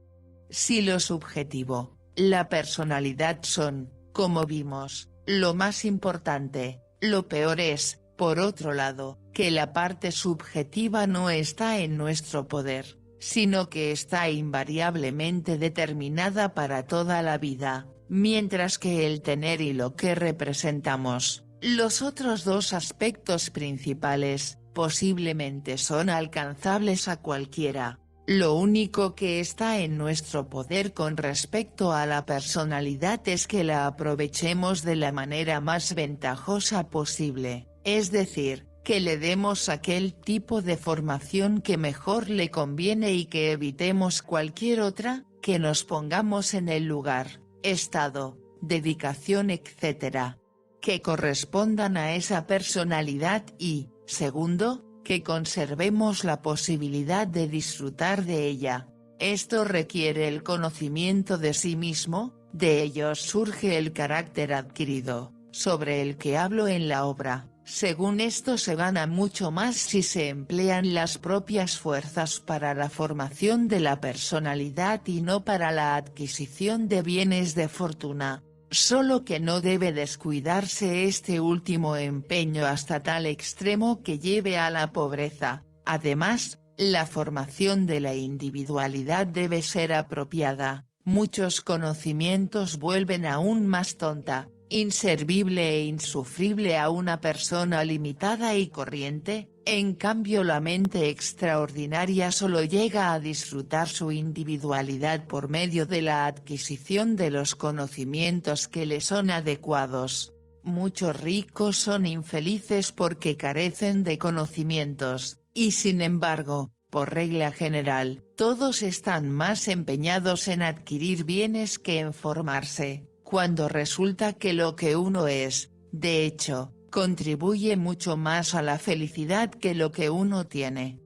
Si lo subjetivo, la personalidad son, como vimos, lo más importante, lo peor es, por otro lado, que la parte subjetiva no está en nuestro poder, sino que está invariablemente determinada para toda la vida, mientras que el tener y lo que representamos, los otros dos aspectos principales, posiblemente son alcanzables a cualquiera. Lo único que está en nuestro poder con respecto a la personalidad es que la aprovechemos de la manera más ventajosa posible, es decir, que le demos aquel tipo de formación que mejor le conviene y que evitemos cualquier otra, que nos pongamos en el lugar, estado, dedicación etc. que correspondan a esa personalidad y, segundo, que conservemos la posibilidad de disfrutar de ella. Esto requiere el conocimiento de sí mismo, de ello surge el carácter adquirido, sobre el que hablo en la obra. Según esto se gana mucho más si se emplean las propias fuerzas para la formación de la personalidad y no para la adquisición de bienes de fortuna, solo que no debe descuidarse este último empeño hasta tal extremo que lleve a la pobreza. Además, la formación de la individualidad debe ser apropiada. Muchos conocimientos vuelven aún más tonta, inservible e insufrible a una persona limitada y corriente. En cambio la mente extraordinaria solo llega a disfrutar su individualidad por medio de la adquisición de los conocimientos que le son adecuados. Muchos ricos son infelices porque carecen de conocimientos, y sin embargo, por regla general, todos están más empeñados en adquirir bienes que en formarse, cuando resulta que lo que uno es, de hecho, contribuye mucho más a la felicidad que lo que uno tiene.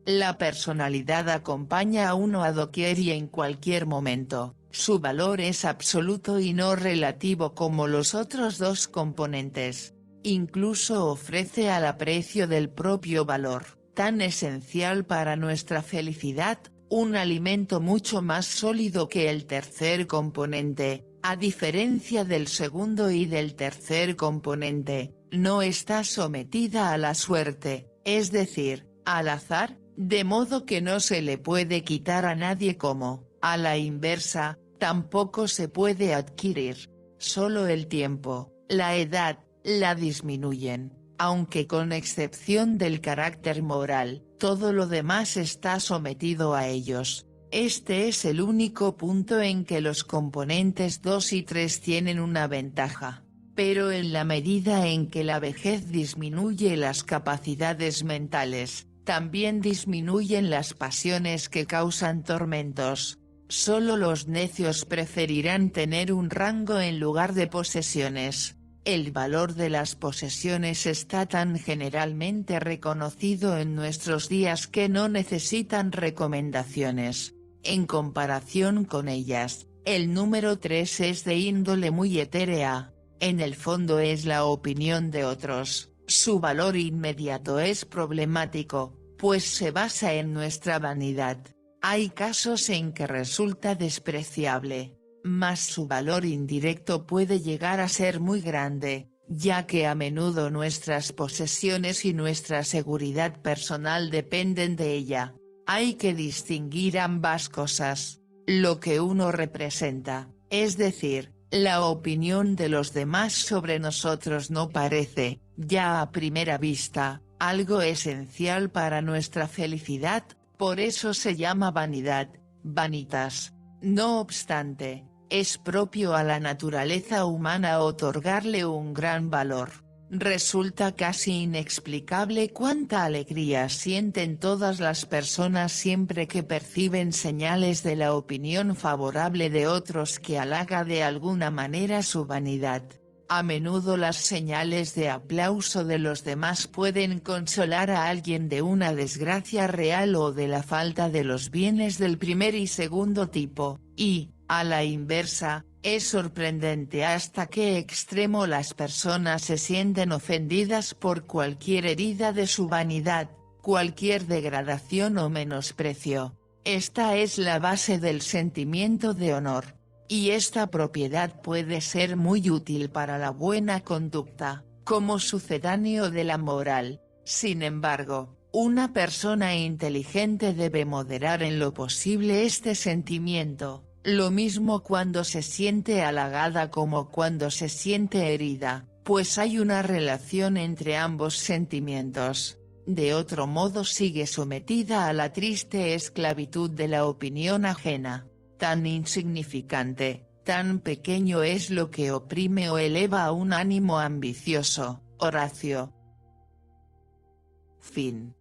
La personalidad acompaña a uno a doquier y en cualquier momento, su valor es absoluto y no relativo como los otros dos componentes. Incluso ofrece al aprecio del propio valor, tan esencial para nuestra felicidad, un alimento mucho más sólido que el tercer componente. A diferencia del segundo y del tercer componente, no está sometida a la suerte, es decir, al azar, de modo que no se le puede quitar a nadie como, a la inversa, tampoco se puede adquirir. Solo el tiempo, la edad, la disminuyen, aunque con excepción del carácter moral, todo lo demás está sometido a ellos. Este es el único punto en que los componentes 2 y 3 tienen una ventaja. Pero en la medida en que la vejez disminuye las capacidades mentales, también disminuyen las pasiones que causan tormentos. Solo los necios preferirán tener un rango en lugar de posesiones. El valor de las posesiones está tan generalmente reconocido en nuestros días que no necesitan recomendaciones. En comparación con ellas, el número 3 es de índole muy etérea. En el fondo es la opinión de otros. Su valor inmediato es problemático, pues se basa en nuestra vanidad. Hay casos en que resulta despreciable, mas su valor indirecto puede llegar a ser muy grande, ya que a menudo nuestras posesiones y nuestra seguridad personal dependen de ella. Hay que distinguir ambas cosas. Lo que uno representa, es decir, la opinión de los demás sobre nosotros no parece, ya a primera vista, algo esencial para nuestra felicidad, por eso se llama vanidad, vanitas. No obstante, es propio a la naturaleza humana otorgarle un gran valor. Resulta casi inexplicable cuánta alegría sienten todas las personas siempre que perciben señales de la opinión favorable de otros que halaga de alguna manera su vanidad. A menudo las señales de aplauso de los demás pueden consolar a alguien de una desgracia real o de la falta de los bienes del primer y segundo tipo, y, a la inversa, es sorprendente hasta qué extremo las personas se sienten ofendidas por cualquier herida de su vanidad, cualquier degradación o menosprecio. Esta es la base del sentimiento de honor. Y esta propiedad puede ser muy útil para la buena conducta, como sucedáneo de la moral. Sin embargo, una persona inteligente debe moderar en lo posible este sentimiento. Lo mismo cuando se siente halagada como cuando se siente herida, pues hay una relación entre ambos sentimientos. De otro modo sigue sometida a la triste esclavitud de la opinión ajena. Tan insignificante, tan pequeño es lo que oprime o eleva a un ánimo ambicioso. Horacio. Fin.